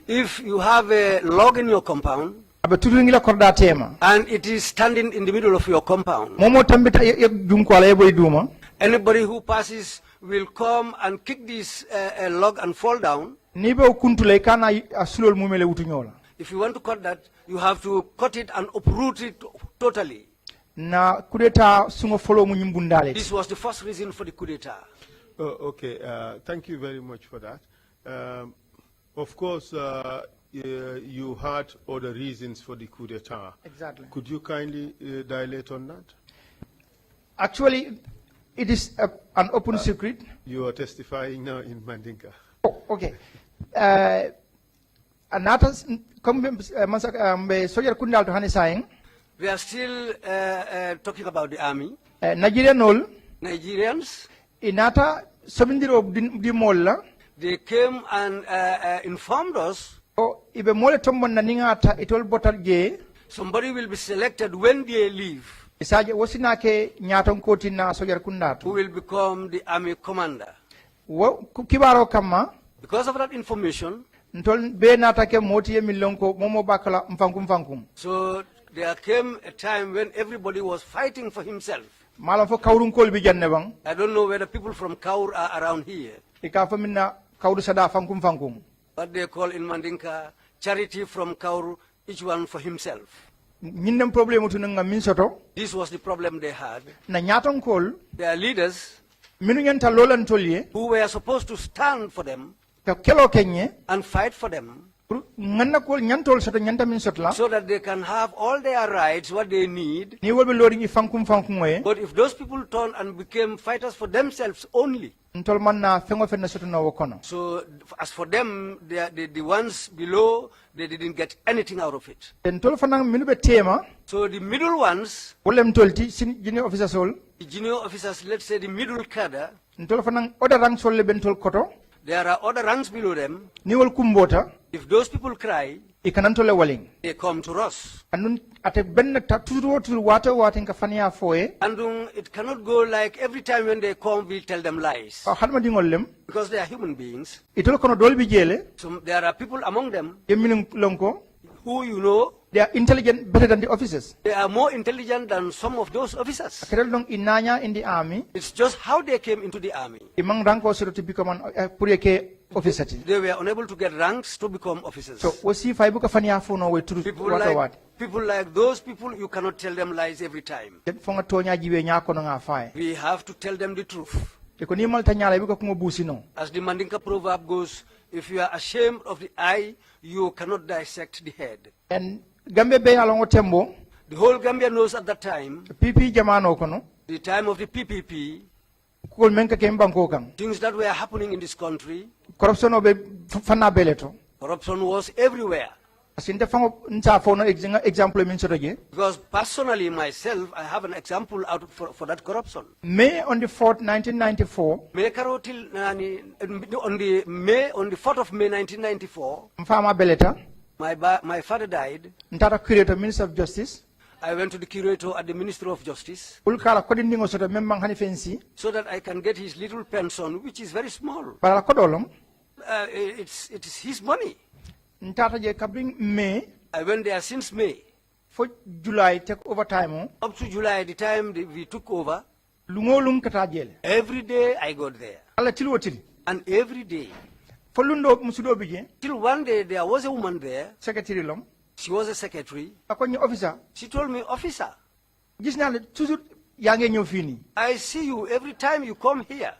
If you have a log in your compound, and it is standing in the middle of your compound, anybody who passes will come and kick this log and fall down. If you want to cut that, you have to cut it and uproot it totally. This was the first reason for the coup d'etat. Okay, thank you very much for that. Of course, you had other reasons for the coup d'etat. Exactly. Could you kindly dilate on that? Actually, it is an open secret. You are testifying now in Mandinka. Oh, okay. Another soldier kundal to hani saying. We are still talking about the army. Nigerians. Inata sobindiro di molla. They came and informed us. Somebody will be selected when they leave, who will become the army commander. Because of that information, so there came a time when everybody was fighting for himself. I don't know whether people from Kaur are around here. What they call in Mandinka, charity from Kaur, each one for himself. This was the problem they had. Their leaders, who were supposed to stand for them and fight for them, so that they can have all their rights, what they need. But if those people turned and became fighters for themselves only, so as for them, the ones below, they didn't get anything out of it. So the middle ones, the junior officers, let's say the middle cadre, There are other ranks below them. Niwol kumbota, If those people cry, ikanantole waling. they come to us. Anun ate benna turo wata wating kafania foe. And it cannot go like every time when they come, we tell them lies. Hadma dingolem. Because they are human beings. Itolo kono dolbi jele. So there are people among them Yeminin lonko. who you know, They are intelligent better than the officers. they are more intelligent than some of those officers. Akedel long inanya in the army. It's just how they came into the army. Imang ranko siro to become an pureke officer. They were unable to get ranks to become officers. So wasi faibu kafania fono we turu People like those people, you cannot tell them lies every time. Fonga tonya jiwe nyako no nga fae. We have to tell them the truth. Eko ni mal tanyala ibu ko busino. As the Mandinka proverb goes, if you are ashamed of the eye, you cannot dissect the head. And Gambia be along tembo. The whole Gambia knows at that time, PP jamano kono. the time of the PPP, Kul menka kembanko kang. things that were happening in this country, Corruption obe fana beleto. corruption was everywhere. Asinte fango nta fono example min sotoje. Because personally, myself, I have an example out for that corruption. May on the 4th, 1994, On the 4th of May 1994, mfama beleta. my father died. Ntara curator Minister of Justice. I went to the curator at the Ministry of Justice Ulkala kodindingo soto memang hani fensi. so that I can get his little pension, which is very small. Para kodolom. It is his money. Ntata je kabring May. I went there since May. For July take over time. Up to July, the time we took over, Lungolung kata jele. every day I got there. Ala tilwotili. And every day. For lundo musudo bije. Till one day, there was a woman there. Secretary long. She was a secretary. Akonyi officer. She told me, officer, Gis na le toujours yange ñew fini. I see you every time you come here.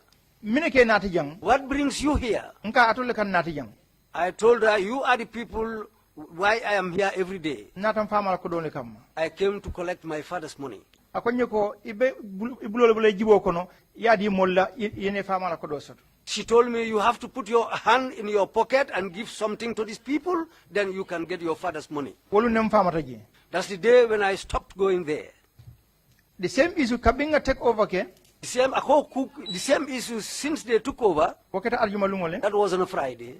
Mineke nati jang. What brings you here? Nka atole kan nati jang. I told her, you are the people why I am here every day. Natam fama ko dole kam. I came to collect my father's money. Akonyi ko ibe ibulole bule jibo kono yadi molla yene fama ko do soto. She told me, you have to put your hand in your pocket and give something to these people, then you can get your father's money. Wolu nem fama taji. That's the day when I stopped going there. The same issue kabinga take over ke. The same issue since they took over, Wakata arjuma lungole. that was on a Friday,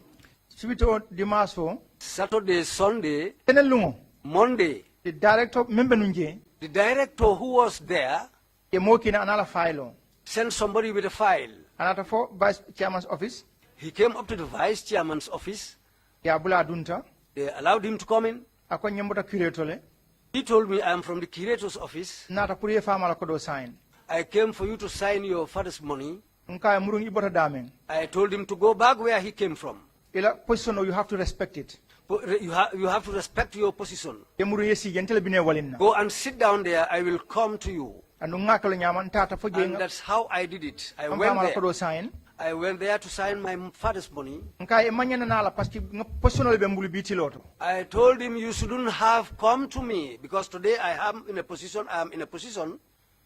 Sibito dimaso. Saturday, Sunday, Tene lungo. Monday. The director member nunje. The director who was there E mokina anala file. sent somebody with a file. Anata for vice chairman's office. He came up to the vice chairman's office. Ya bula dunta. They allowed him to come in. Akonyi mbota curator le. He told me, I am from the curator's office. Nata puriye fama ko do sign. I came for you to sign your father's money. Nka murung ibota damen. I told him to go back where he came from. Ila position you have to respect it. You have to respect your position. E muru yesi yentele bine walinna. Go and sit down there. I will come to you. Andu ngakalo nyaman tata fo And jenga. that's how I did it. I went Fama ko there. do sign. I went there to sign my father's money. Nka e manyana nala parce que position be mbulu biti loto. I told him, you shouldn't have come to me because today I am in a position.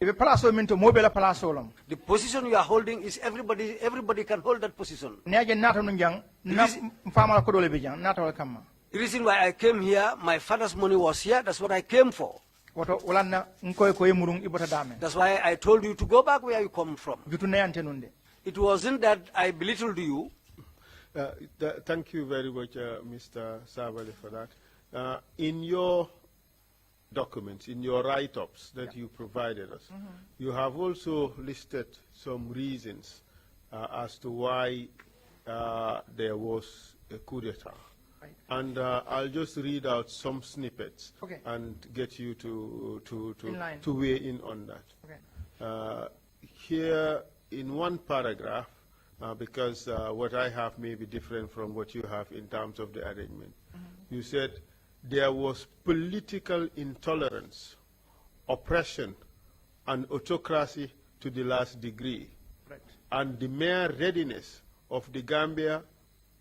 E be palaso minto mobile palaso lam. The position you are holding is everybody can hold that position. Neje nata no jang na fama ko do le be jang nata wal kamma. The reason why I came here, my father's money was here. That's what I came for. Woto walanna nkoy ko e murung ibota damen. That's why I told you to go back where you come from. Jutu neyante nunde. It wasn't that I belittled you. Thank you very much, Mr. Sabally, for that. In your documents, in your write-ups that you provided us, you have also listed some reasons as to why there was a coup d'etat. Right. And I'll just read out some snippets Okay. and get you to In weigh in on that. Okay. Here, in one paragraph, because what I have may be different from what you have in terms of the arrangement, you said there was political intolerance, oppression, and autocracy to the last degree, Right. and the mere readiness of the Gambia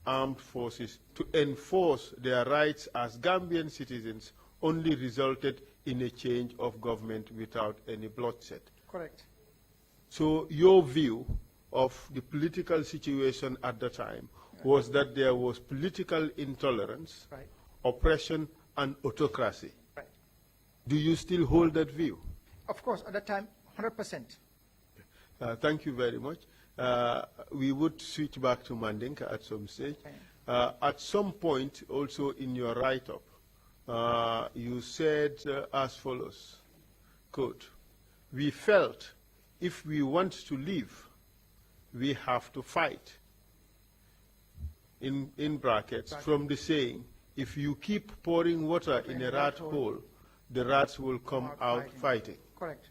armed forces to enforce their rights as Gambian citizens only resulted in a change of government without any bloodshed. Correct. So your view of the political situation at the time was that there was political intolerance, Right. oppression, and autocracy. Right. Do you still hold that view? Of course, at that time, 100%. Thank you very much. we would switch back to Mandinka at some stage. At some point, also in your write-up, you said as follows, quote, "We felt if we want to live, we have to fight." In brackets, from the saying, if you keep pouring water in a rat hole, the rats will come out fighting. Correct.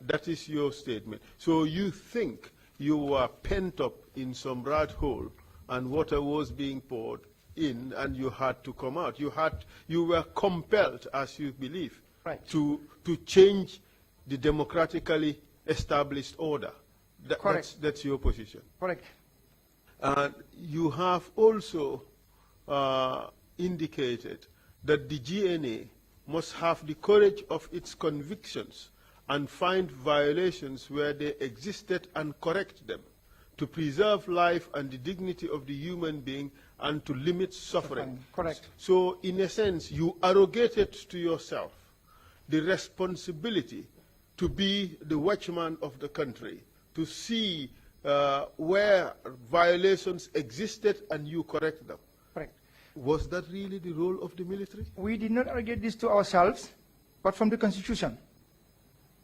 That is your statement. So you think you were pent up in some rat hole and water was being poured in and you had to come out. You were compelled, as you believe, right, to change the democratically established order. Correct. That's your position. Correct. You have also indicated that the GNA must have the courage of its convictions and find violations where they existed and correct them, to preserve life and the dignity of the human being and to limit suffering. Correct. So, in a sense, you arrogated to yourself the responsibility to be the watchman of the country, to see where violations existed and you correct them. Correct. Was that really the role of the military? We did not arrogate this to ourselves, but from the Constitution.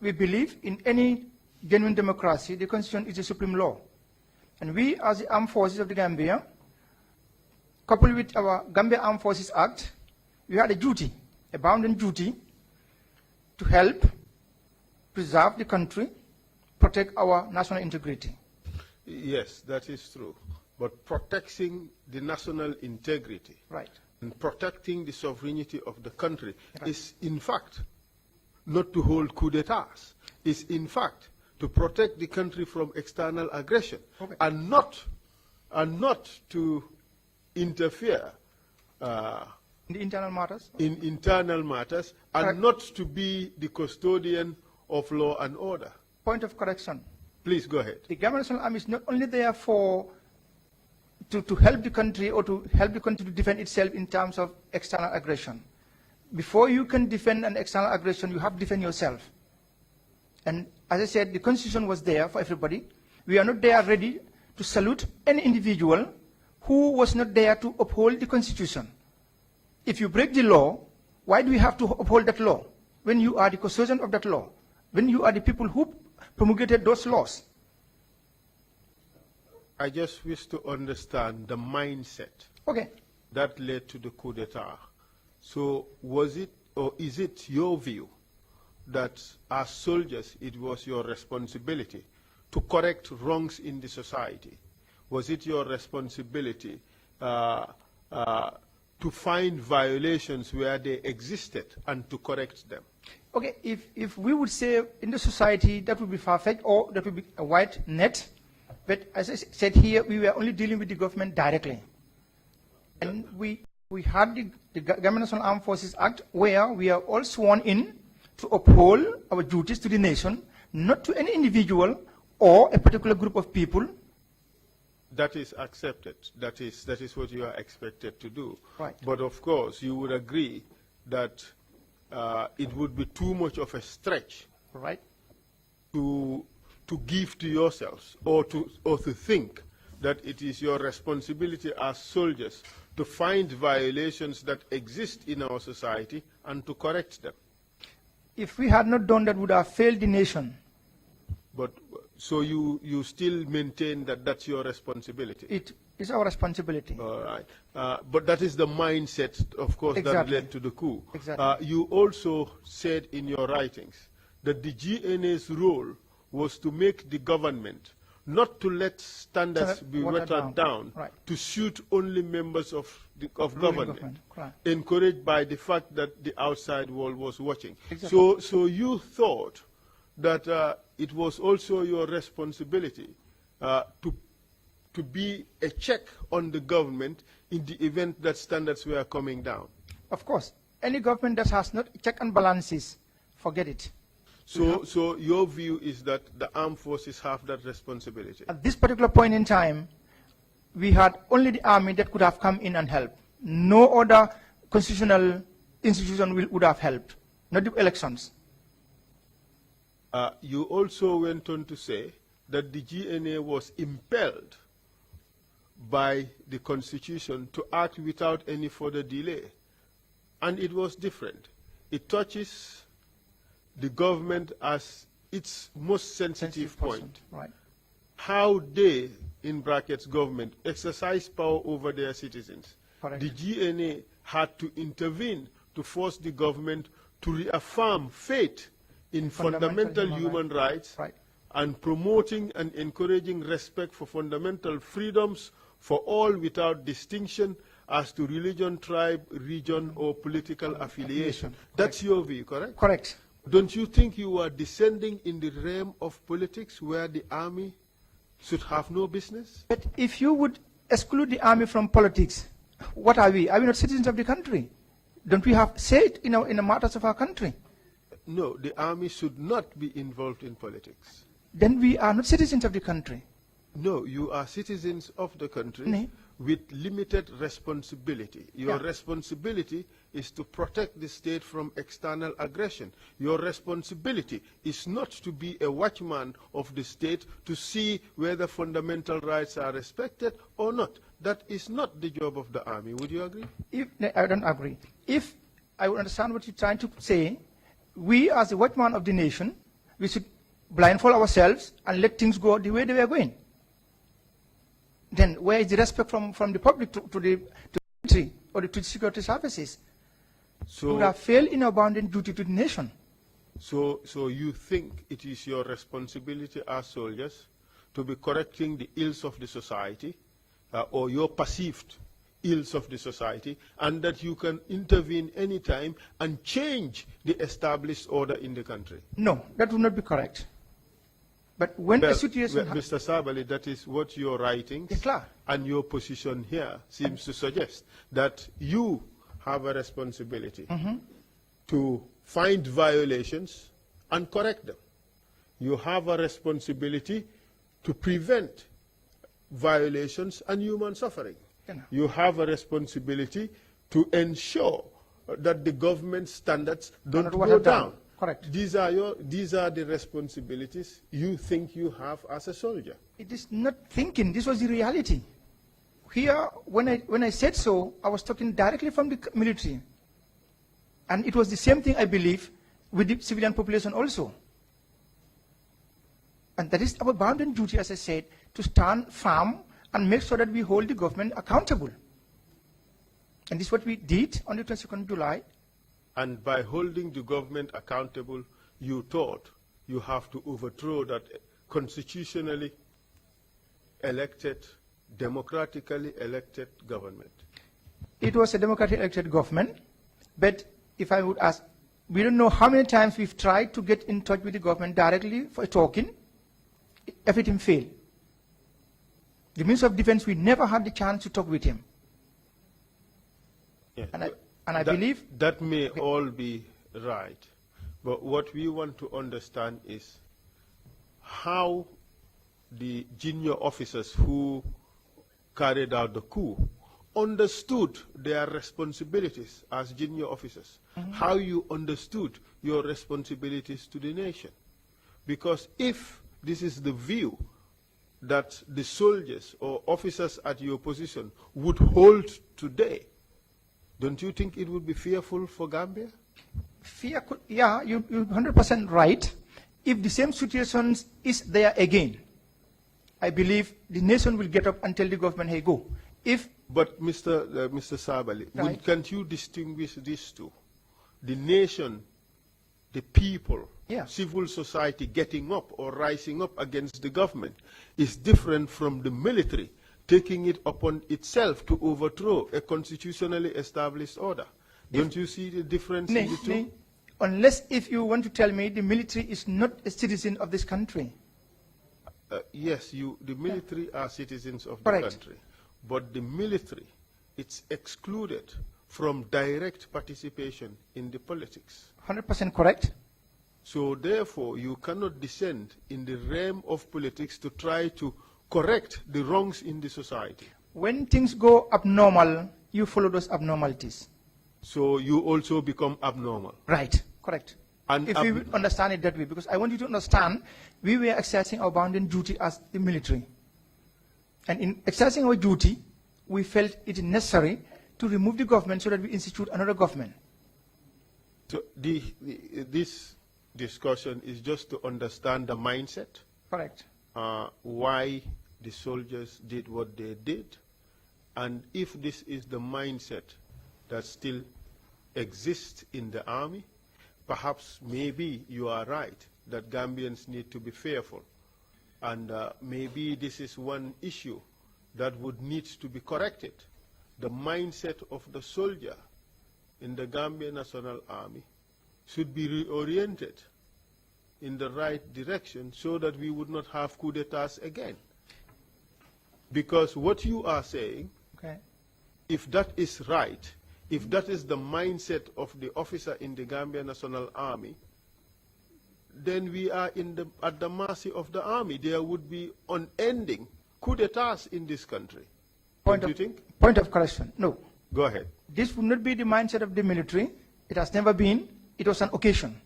We believe in any genuine democracy, the Constitution is the supreme law. And we, as the Armed Forces of the Gambia, coupled with our Gambia Armed Forces Act, we had a duty, a bounden duty, to help preserve the country, protect our national integrity. Yes, that is true. But protecting the national integrity, right, and protecting the sovereignty of the country, right, is in fact not to hold coup d'etats, is in fact to protect the country from external aggression, okay, and not to interfere in the internal matters. In internal matters, and correct, not to be the custodian of law and order. Point of correction. Please go ahead. The Gambian National Army is not only there to help the country or to help the country to defend itself in terms of external aggression. Before you can defend an external aggression, you have to defend yourself. And as I said, the Constitution was there for everybody. We are not there ready to salute any individual who was not there to uphold the Constitution. If you break the law, why do we have to uphold that law? When you are the custodian of that law, when you are the people who promulgated those laws. I just wish to understand the mindset, okay, that led to the coup d'etat. So was it, or is it your view that as soldiers it was your responsibility to correct wrongs in the society? Was it your responsibility to find violations where they existed and to correct them? Okay, if we would say in the society that would be far-fetched, or that would be a wide net, but as I said here, we were only dealing with the government directly. And we had the Gambia National Armed Forces Act, where we are all sworn in to uphold our duties to the nation, not to any individual or a particular group of people. That is accepted. That is what you are expected to do. Right. But of course, you would agree that it would be too much of a stretch, right, to give to yourselves or to think that it is your responsibility as soldiers to find violations that exist in our society and to correct them. If we had not done that, we would have failed the nation. But so you still maintain that that's your responsibility? It is our responsibility. All right. But that is the mindset, of course, exactly, that led to the coup. Exactly. You also said in your writings that the GNA's role was to make the government, not to let standards be watered down, right, to suit only members of government, right, encouraged by the fact that the outside world was watching. Exactly. So you thought that it was also your responsibility to be a check on the government in the event that standards were coming down. Of course. Any government that has not check and balances, forget it. So your view is that the armed forces have that responsibility? At this particular point in time, we had only the army that could have come in and helped. No other constitutional institution would have helped, not the elections. You also went on to say that the GNA was impelled by the Constitution to act without any further delay. And it was different. It touches the government as its most sensitive point. Right. How they, in brackets, government, exercise power over their citizens. Correct. The GNA had to intervene to force the government to reaffirm faith in fundamental human rights Right. and promoting and encouraging respect for fundamental freedoms for all without distinction as to religion, tribe, region, or political affiliation. That's your view, correct? Correct. Don't you think you are descending in the realm of politics where the army should have no business? But if you would exclude the army from politics, what are we? Are we not citizens of the country? Don't we have say it in the matters of our country? No, the army should not be involved in politics. Then we are not citizens of the country. No, you are citizens of the country Nee. with limited responsibility. Your Yeah. responsibility is to protect the state from external aggression. Your responsibility is not to be a watchman of the state to see whether fundamental rights are respected or not. That is not the job of the army. Would you agree? I don't agree. If I would understand what you're trying to say, we as the watchman of the nation, we should blindfold ourselves and let things go the way they were going. Then where is the respect from the public to the country or to the security services? We would have failed in our bounden duty to the nation. So you think it is your responsibility as soldiers to be correcting the ills of the society or your perceived ills of the society, and that you can intervene anytime and change the established order in the country? No, that would not be correct. But when a situation... Mr. Sabally, that is what your writings and your position here seems to suggest, that you have a responsibility to find violations and correct them. You have a responsibility to prevent violations and human suffering. You have a responsibility to ensure that the government standards don't go down. Correct. These are the responsibilities you think you have as a soldier. It is not thinking. This was the reality. Here, when I said so, I was talking directly from the military. And it was the same thing, I believe, with the civilian population also. And that is our bounden duty, as I said, to stand firm and make sure that we hold the government accountable. And this is what we did on the 22nd July. And by holding the government accountable, you thought you have to overthrow that constitutionally elected, democratically elected government. It was a democratically elected government, but if I would ask, we don't know how many times we've tried to get in touch with the government directly for talking. Everything failed. The Minister of Defense, we never had the chance to talk with him. Yeah. And I believe... That may all be right, but what we want to understand is how the junior officers who carried out the coup understood their responsibilities as junior officers, how you understood your responsibilities to the nation. Because if this is the view that the soldiers or officers at your position would hold today, don't you think it would be fearful for Gambia? Fear could, yeah, you're 100% right. If the same situation is there again, I believe the nation will get up and tell the government, hey, go. But Mr. Sabally, right. Can't you distinguish these two? The nation, the people, civil society getting up or rising up against the government is different from the military taking it upon itself to overthrow a constitutionally established order. Don't you see the difference in the two? Unless if you want to tell me the military is not a citizen of this country. Yes, the military are citizens of the country. But the military, it's excluded from direct participation in the politics. 100% correct. So therefore, you cannot descend in the realm of politics to try to correct the wrongs in the society. When things go abnormal, you follow those abnormalities. So you also become abnormal. Right, correct. And if we would understand it that way, because I want you to understand, we were exercising our bounden duty as the military. And in exercising our duty, we felt it necessary to remove the government so that we institute another government. So this discussion is just to understand the mindset. Correct. Why the soldiers did what they did, and if this is the mindset that still exists in the army, perhaps maybe you are right that Gambians need to be fearful, and maybe this is one issue that would need to be corrected. The mindset of the soldier in the Gambian National Army should be reoriented in the right direction so that we would not have coup d'etats again. Because what you are saying, Okay. if that is right, if that is the mindset of the officer in the Gambian National Army, then we are at the mercy of the army. There would be unending coup d'etats in this country. Don't you think? Point of correction. No. Go ahead. This would not be the mindset of the military. It has never been. It was an occasion.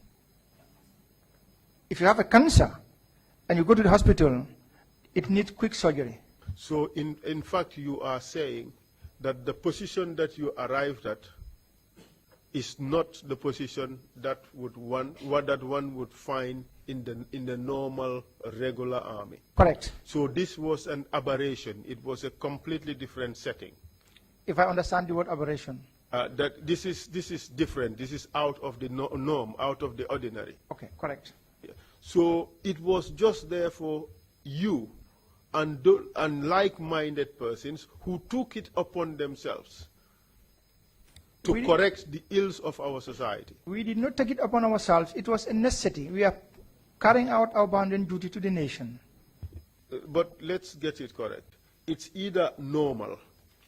If you have a cancer and you go to the hospital, it needs quick surgery. So in fact, you are saying that the position that you arrived at is not the position that one would find in the normal regular army. Correct. So this was an aberration. It was a completely different setting. If I understand the word aberration. That this is different. This is out of the norm, out of the ordinary. Okay, correct. Yeah. So it was just therefore you and like-minded persons who took it upon themselves to correct the ills of our society. We did not take it upon ourselves. It was a necessity. We are carrying out our bounden duty to the nation. But let's get it correct. It's either normal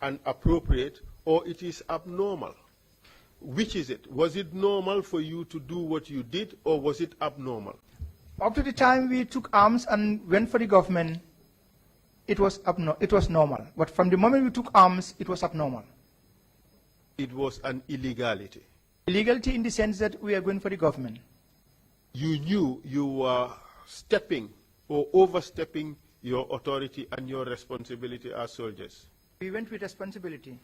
and appropriate, or it is abnormal. Which is it? Was it normal for you to do what you did, or was it abnormal? Up to the time we took arms and went for the government, it was normal. But from the moment we took arms, it was abnormal. It was an illegality. Illegality in the sense that we are going for the government. You knew you were stepping or overstepping your authority and your responsibility as soldiers. We went with responsibility.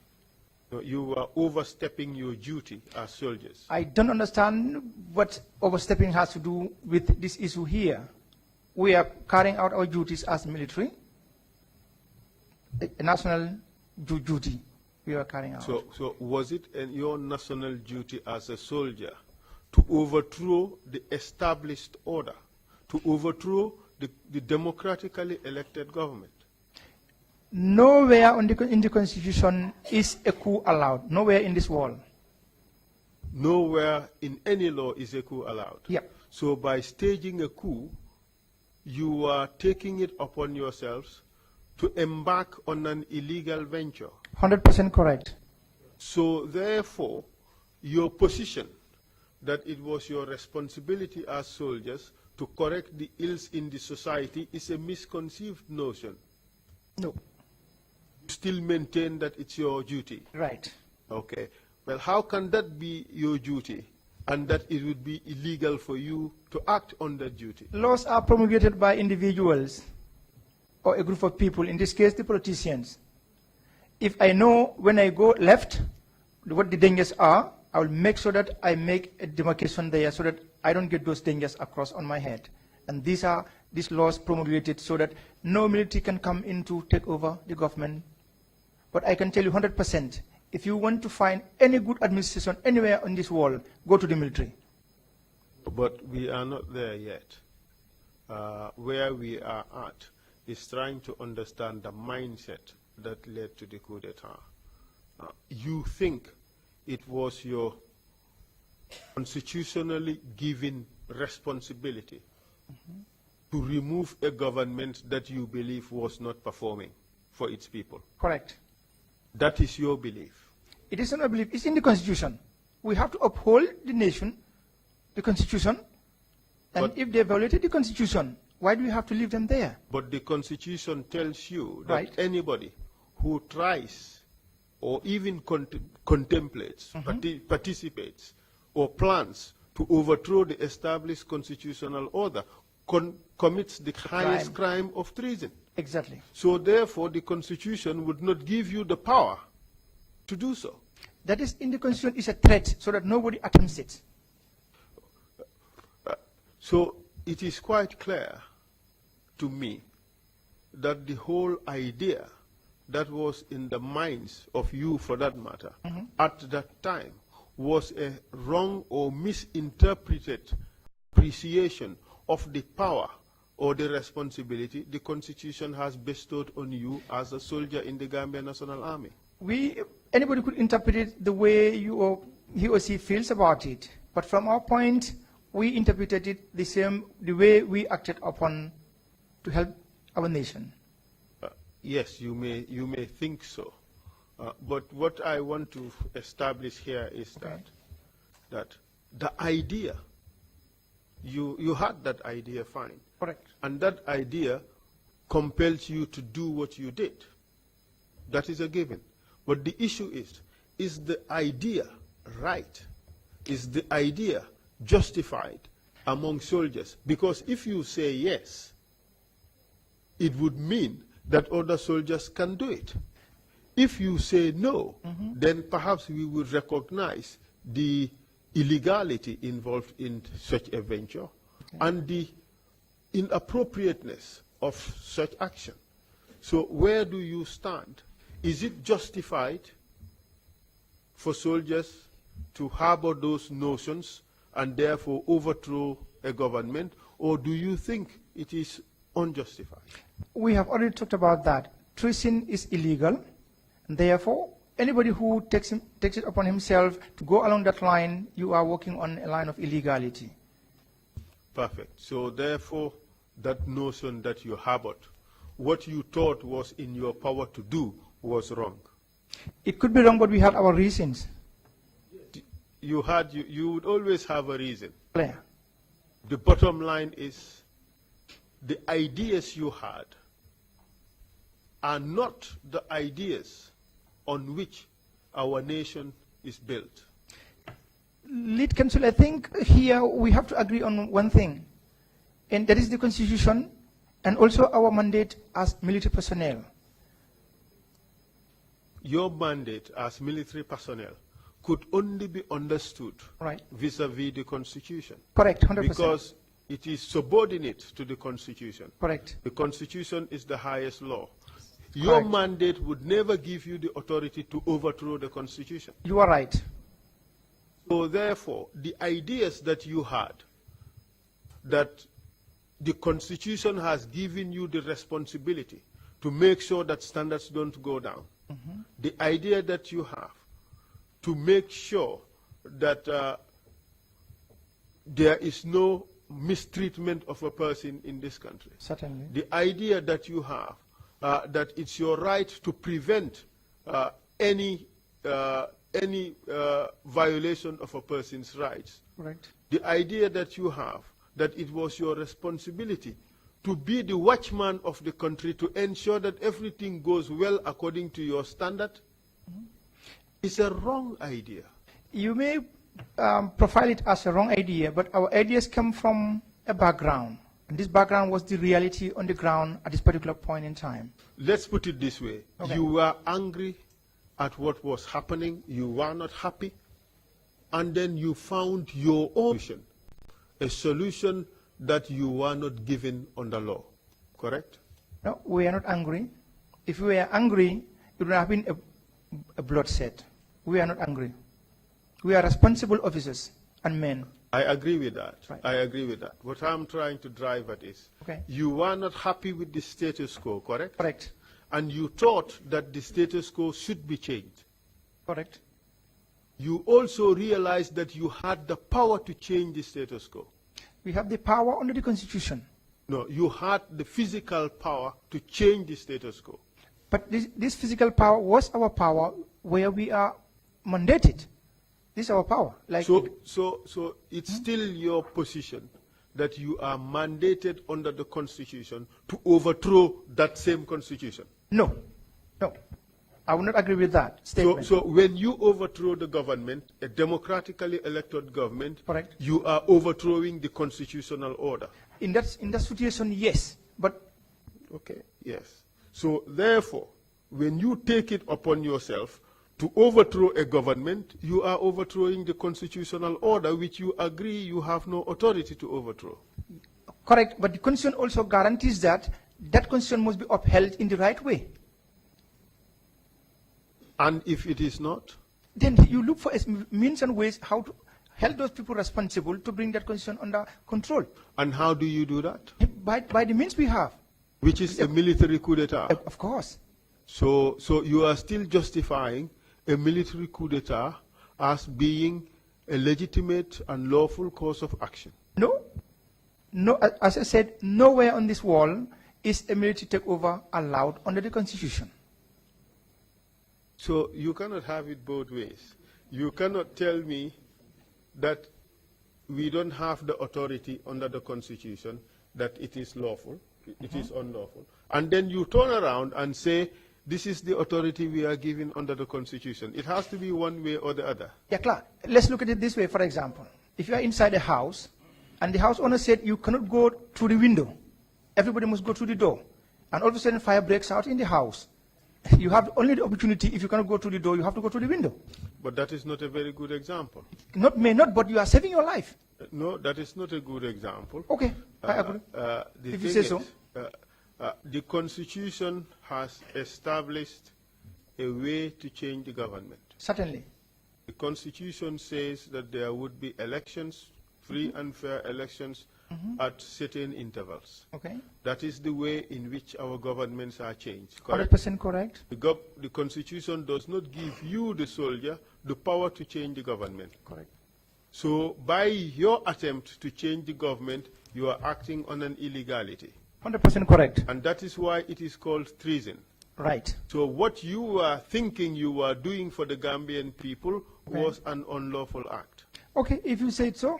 No, you were overstepping your duty as soldiers. I don't understand what overstepping has to do with this issue here. We are carrying out our duties as military, a national duty we are carrying out. So was it your national duty as a soldier to overthrow the established order, to overthrow the democratically elected government? Nowhere in the Constitution is a coup allowed. Nowhere in this world. Nowhere in any law is a coup allowed. Yeah. So by staging a coup, you are taking it upon yourselves to embark on an illegal venture. 100% correct. So therefore, your position that it was your responsibility as soldiers to correct the ills in the society is a misconceived notion. No. You still maintain that it's your duty. Right. Okay. Well, how can that be your duty and that it would be illegal for you to act on that duty? Laws are promulgated by individuals or a group of people, in this case the politicians. If I know when I go left what the dangers are, I will make sure that I make a demarcation there so that I don't get those dangers across on my head. And these laws promulgated so that no military can come in to take over the government. But I can tell you 100%, if you want to find any good administration anywhere in this world, go to the military. But we are not there yet. Where we are at is trying to understand the mindset that led to the coup d'etat. You think it was your constitutionally given responsibility to remove a government that you believe was not performing for its people. Correct. That is your belief. It is not a belief. It's in the Constitution. We have to uphold the nation, the Constitution, and if they violated the Constitution, why do we have to leave them there? But the Constitution tells you that Right. anybody who tries or even contemplates, participates, or plans to overthrow the established constitutional order commits the highest crime of treason. Exactly. So therefore, the Constitution would not give you the power to do so. That is in the Constitution is a threat so that nobody attempts it. So it is quite clear to me that the whole idea that was in the minds of you, for that matter, at that time was a wrong or misinterpreted appreciation of the power or the responsibility the Constitution has bestowed on you as a soldier in the Gambia National Army. Anybody could interpret it the way he or she feels about it. But from our point, we interpreted it the way we acted upon to help our nation. Yes, you may think so. But what I want to establish here is that the idea, you had that idea, fine. Correct. And that idea compels you to do what you did. That is a given. But the issue is the idea right? Is the idea justified among soldiers? Because if you say yes, it would mean that other soldiers can do it. If you say no, then perhaps we will recognize the illegality involved in such a venture and the inappropriateness of such action. So where do you stand? Is it justified for soldiers to harbor those notions and therefore overthrow a government, or do you think it is unjustified? We have already talked about that. Treason is illegal, and therefore anybody who takes it upon himself to go along that line, you are working on a line of illegality. Perfect. So therefore, that notion that you harbored, what you thought was in your power to do, was wrong. It could be wrong, but we had our reasons. You would always have a reason. Clear. The bottom line is the ideas you had are not the ideas on which our nation is built. Lead Counsel, I think here we have to agree on one thing, and that is the Constitution and also our mandate as military personnel. Your mandate as military personnel could only be understood vis-a-vis the Constitution. Correct, 100%. Because it is subordinate to the Constitution. Correct. The Constitution is the highest law. Your mandate would never give you the authority to overthrow the Constitution. You are right. So therefore, the ideas that you had, that the Constitution has given you the responsibility to make sure that standards don't go down, the idea that you have to make sure that there is no mistreatment of a person in this country. Certainly. The idea that you have that it's your right to prevent any violation of a person's rights. Right. The idea that you have that it was your responsibility to be the watchman of the country to ensure that everything goes well according to your standard is a wrong idea. You may profile it as a wrong idea, but our ideas come from a background. And this background was the reality on the ground at this particular point in time. Let's put it this way. You were angry at what was happening. You were not happy. And then you found your own solution, a solution that you were not given under law. Correct? No, we are not angry. If we were angry, it would have been a bloodshed. We are not angry. We are responsible officers and men. I agree with that. Right. I agree with that. What I'm trying to drive at is, you were not happy with the status quo, correct? Correct. And you thought that the status quo should be changed. Correct. You also realized that you had the power to change the status quo. We have the power under the Constitution. No, you had the physical power to change the status quo. But this physical power was our power where we are mandated. This is our power. So it's still your position that you are mandated under the Constitution to overthrow that same Constitution? No. No. I would not agree with that statement. So when you overthrow the government, a democratically elected government, Correct. you are overthrowing the constitutional order. In that situation, yes. But Okay, yes. So therefore, when you take it upon yourself to overthrow a government, you are overthrowing the constitutional order, which you agree you have no authority to overthrow. correct. But the constitution also guarantees that that constitution must be upheld in the right way. And if it is not? Then you look for means and ways how to hold those people responsible to bring that constitution under control. And how do you do that? By the means we have. Which is a military coup d'etat. Of course. So you are still justifying a military coup d'etat as being a legitimate and lawful course of action. No, as I said, nowhere on this wall is a military takeover allowed under the Constitution. So you cannot have it both ways. You cannot tell me that we don't have the authority under the Constitution, that it is lawful, it is unlawful. And then you turn around and say, this is the authority we are given under the Constitution. It has to be one way or the other. Yeah, Clark, let's look at it this way, for example. If you are inside a house, and the house owner said you cannot go through the window, everybody must go through the door, and all of a sudden fire breaks out in the house, you have only the opportunity, if you cannot go through the door, you have to go through the window. But that is not a very good example. May not, but you are saving your life. No, that is not a good example. Okay, I agree. If you say so. The Constitution has established a way to change the government. Certainly. The Constitution says that there would be elections, free and fair elections, at certain intervals. Okay. That is the way in which our governments are changed. Correct? 100% correct. The Constitution does not give you, the soldier, the power to change the government. Correct. So by your attempt to change the government, you are acting on an illegality. 100% correct. And that is why it is called treason. Right. So what you are thinking you are doing for the Gambian people was an unlawful act. Okay, if you say it so.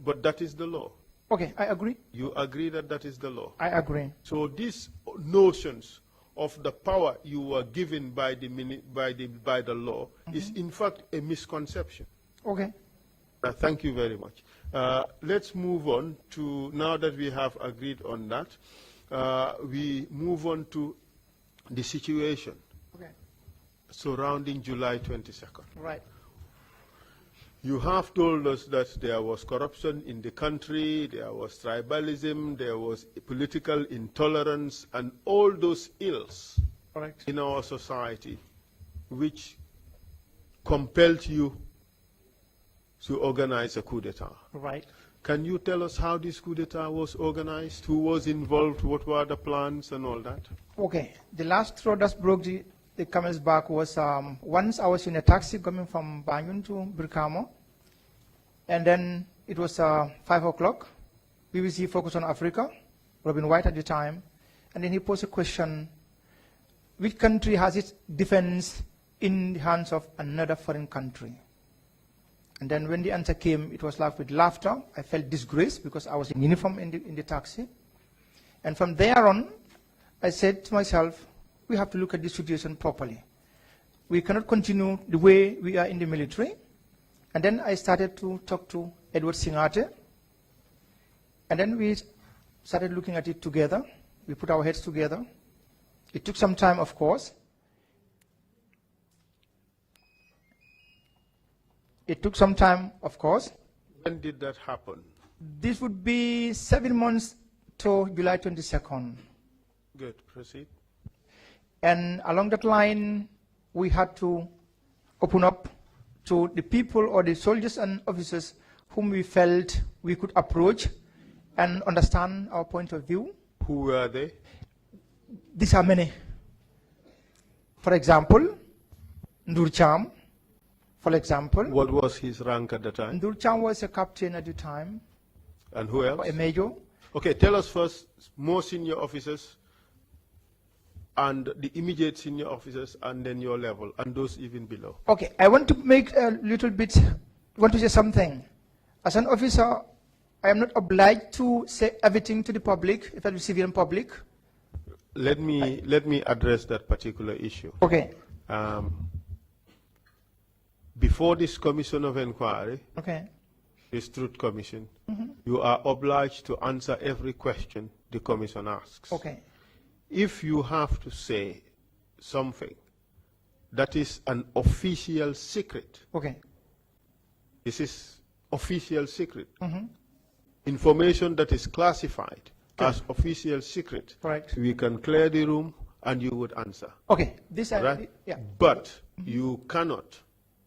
But that is the law. Okay, I agree. You agree that that is the law. I agree. So these notions of the power you were given by the law is in fact a misconception. Okay. Thank you very much. Let's move on to, now that we have agreed on that, we move on to the situation surrounding July 22nd. Right. You have told us that there was corruption in the country, there was tribalism, there was political intolerance, and all those ills in our society which compelled you to organize a coup d'etat. Right. Can you tell us how this coup d'etat was organized? Who was involved? What were the plans and all that? Okay. The last straw that broke the camel's back was once I was in a taxi coming from Banjul to Brikama, and then it was 5 o'clock. BBC Focus on Africa, Robin White at the time, and then he posed a question, which country has its defense in the hands of another foreign country? And then when the answer came, it was like with laughter. I felt disgraced because I was in uniform in the taxi. And from there on, I said to myself, we have to look at this situation properly. We cannot continue the way we are in the military. And then I started to talk to Edward Singate. And then we started looking at it together. We put our heads together. It took some time, of course. It took some time, of course. When did that happen? This would be 7 months to July 22nd. Good, proceed. And along that line, we had to open up to the people or the soldiers and officers whom we felt we could approach and understand our point of view. Who were they? These are many. For example, Ndur Cham. For example. What was his rank at the time? Ndur Cham was a captain at the time. And who else? A major. Okay, tell us first more senior officers and the immediate senior officers and then your level and those even below. Okay, I want to make a little bit, want to say something. As an officer, I am not obliged to say everything to the public, if I the civilian public. Let me address that particular issue. Okay. Before this commission of inquiry, Okay. this Truth Commission, you are obliged to answer every question the commission asks. Okay. If you have to say something that is an official secret, Okay. this is official secret, information that is classified as official secret, Correct. we can clear the room and you would answer. Okay. This Right? yeah. But you cannot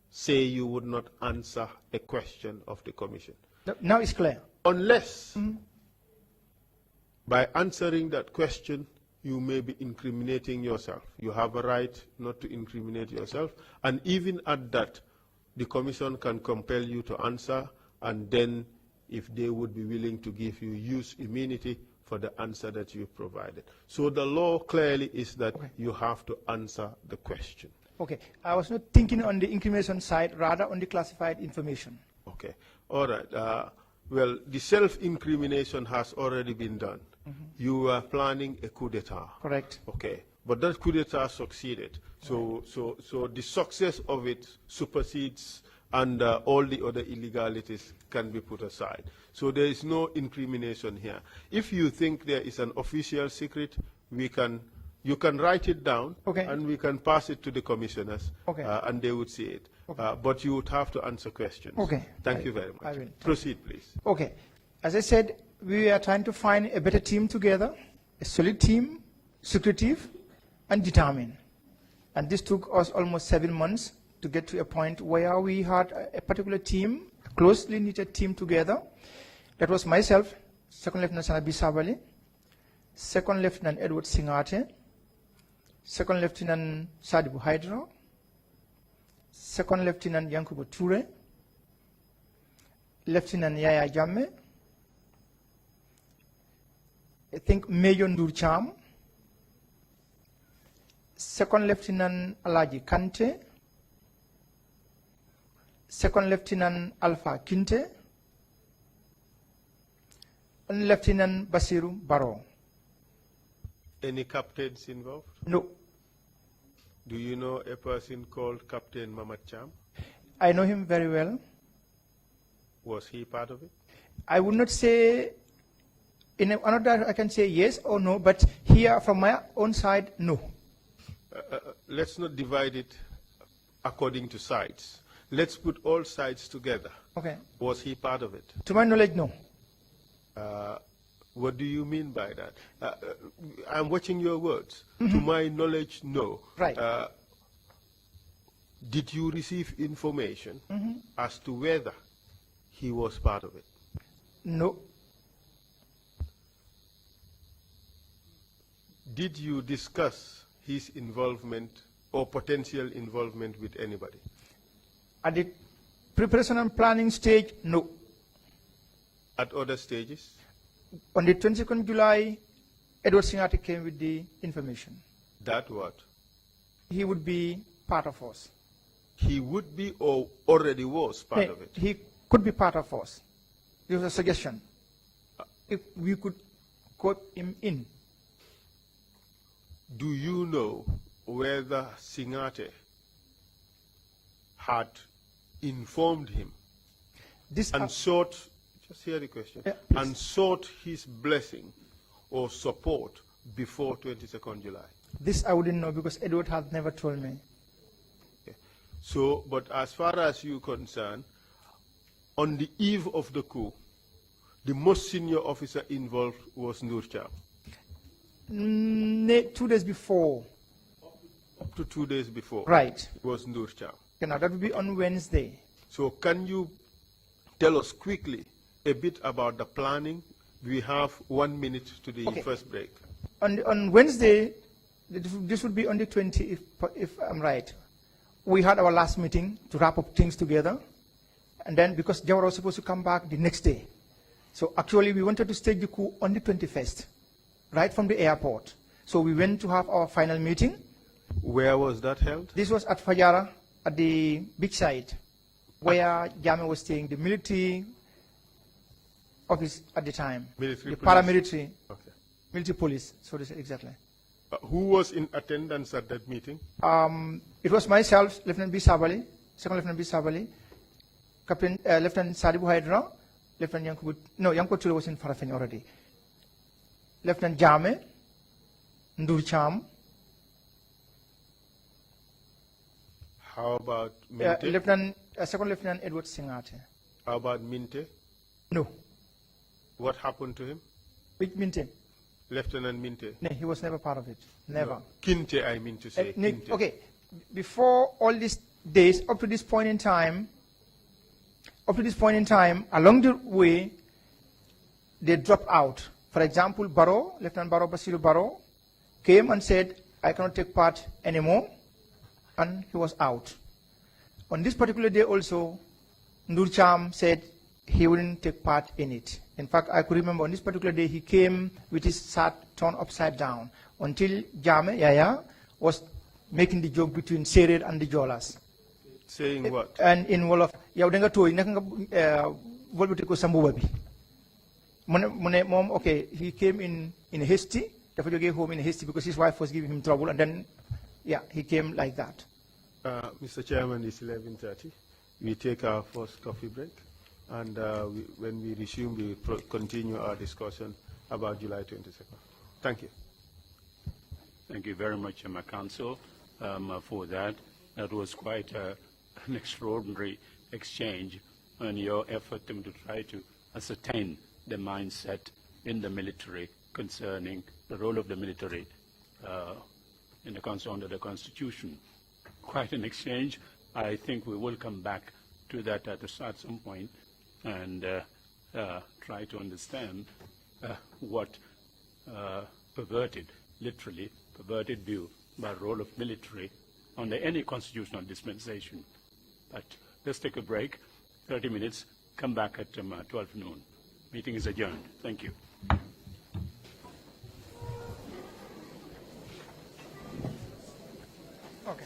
say you would not answer a question of the commission. Now it's clear. Unless by answering that question, you may be incriminating yourself. You have a right not to incriminate yourself. And even at that, the commission can compel you to answer, and then if they would be willing to give you use immunity for the answer that you provided. So the law clearly is that you have to answer the question. Okay. I was not thinking on the incrimination side, rather on the classified information. Okay. All right. Well, the self-incrimination has already been done. You were planning a coup d'etat. Correct. Okay. But that coup d'etat succeeded. So the success of it supersedes, and all the other illegalities can be put aside. So there is no incrimination here. If you think there is an official secret, you can write it down, Okay. and we can pass it to the commissioners, Okay. and they would see it. Okay. But you would have to answer questions. Okay. Thank you very much. I will. Proceed, please. Okay. As I said, we are trying to find a better team together, a solid team, secretive, and determined. And this took us almost 7 months to get to a point where we had a particular team, a closely knitted team together. That was myself, Second Lieutenant Sabally, Second Lieutenant Edward Singate, Second Lieutenant Sadibu Hydra, Second Lieutenant Yankubu Ture, Lieutenant Yaya Jamme, I think Major Ndurcham, Second Lieutenant Alaji Kante, Second Lieutenant Alpha Kinte, and Lieutenant Basiru Baro. Any captains involved? No, Do you know a person called Captain Mamad Cham? I know him very well. Was he part of it? I would not say, in another I can say yes or no, but here from my own side, no. Let's not divide it according to sides. Let's put all sides together. Okay. Was he part of it? To my knowledge, no. What do you mean by that? I'm watching your words. To my knowledge, no. Right. Did you receive information as to whether he was part of it? No. Did you discuss his involvement or potential involvement with anybody? At the preparation and planning stage, no. At other stages? On the 22nd July, Edward Singati came with the information. That what? He would be part of us. He would be or already was part of it? He could be part of us. It was a suggestion. If we could quote him in. Do you know whether Singate had informed him This and sought, just hear the question, Yeah, please. and sought his blessing or support before 22nd July? this I wouldn't know because Edward had never told me. Okay. So, but as far as you're concerned, on the eve of the coup, the most senior officer involved was Nur Cham. 2 days before. Up to 2 days before, Right. was Nur Cham. Okay, now that would be on Wednesday. So can you tell us quickly a bit about the planning? We have 1 minute to the Okay. first break. On Wednesday, this would be on the 20th, if I'm right. We had our last meeting to wrap up things together. And then because Jawara was supposed to come back the next day. So actually we wanted to stage the coup on the 21st, right from the airport. So we went to have our final meeting. Where was that held? This was at Fajara, at the beach side, where Jammeh was staying, the military office at the time. Military the police. paramilitary, Okay. military police, so to say, exactly. Who was in attendance at that meeting? It was myself, Lieutenant B. Sabally, Second Lieutenant B. Sabally, Captain Lieutenant Sadibu Hydra, Lieutenant Yankubu, no, Yankubu Ture was in Farafeni already. Lieutenant Jame, Ndur Cham. How about Minte? Second Lieutenant Edward Singate. How about Minte? No. What happened to him? Which Minte? Lieutenant Minte? No, he was never part of it. Never. No. Kinte, I mean to say. Kinte. Okay, before all these days, up to this point in time, along the way, they dropped out. For example, Barrow, Lieutenant Barrow, Basiru Barrow, came and said, I cannot take part anymore, and he was out. On this particular day also, Ndur Cham said he wouldn't take part in it. In fact, I could remember on this particular day, he came with his shirt turned upside down until Jame, Yaya, was making the joke between Serer and the Jolas. Saying what? And in Wolof, Yaudenga Toy, Volbutico Sambuabi. Okay, he came in hasty, therefore he gave home in hasty because his wife was giving him trouble, and then, yeah, he came like that. Mr. Chairman, it's 11:30. We take our first coffee break, and when we resume, we will continue our discussion about July 22nd. Thank you. Thank you very much, my counsel, for that. That was quite an extraordinary exchange on your effort to try to ascertain the mindset in the military concerning the role of the military in the under the Constitution. Quite an exchange. I think we will come back to that at some point and try to understand what literally perverted view by role of military under any constitutional dispensation. But let's take a break, 30 minutes, come back at 12 noon. Meeting is adjourned. Thank you. Okay.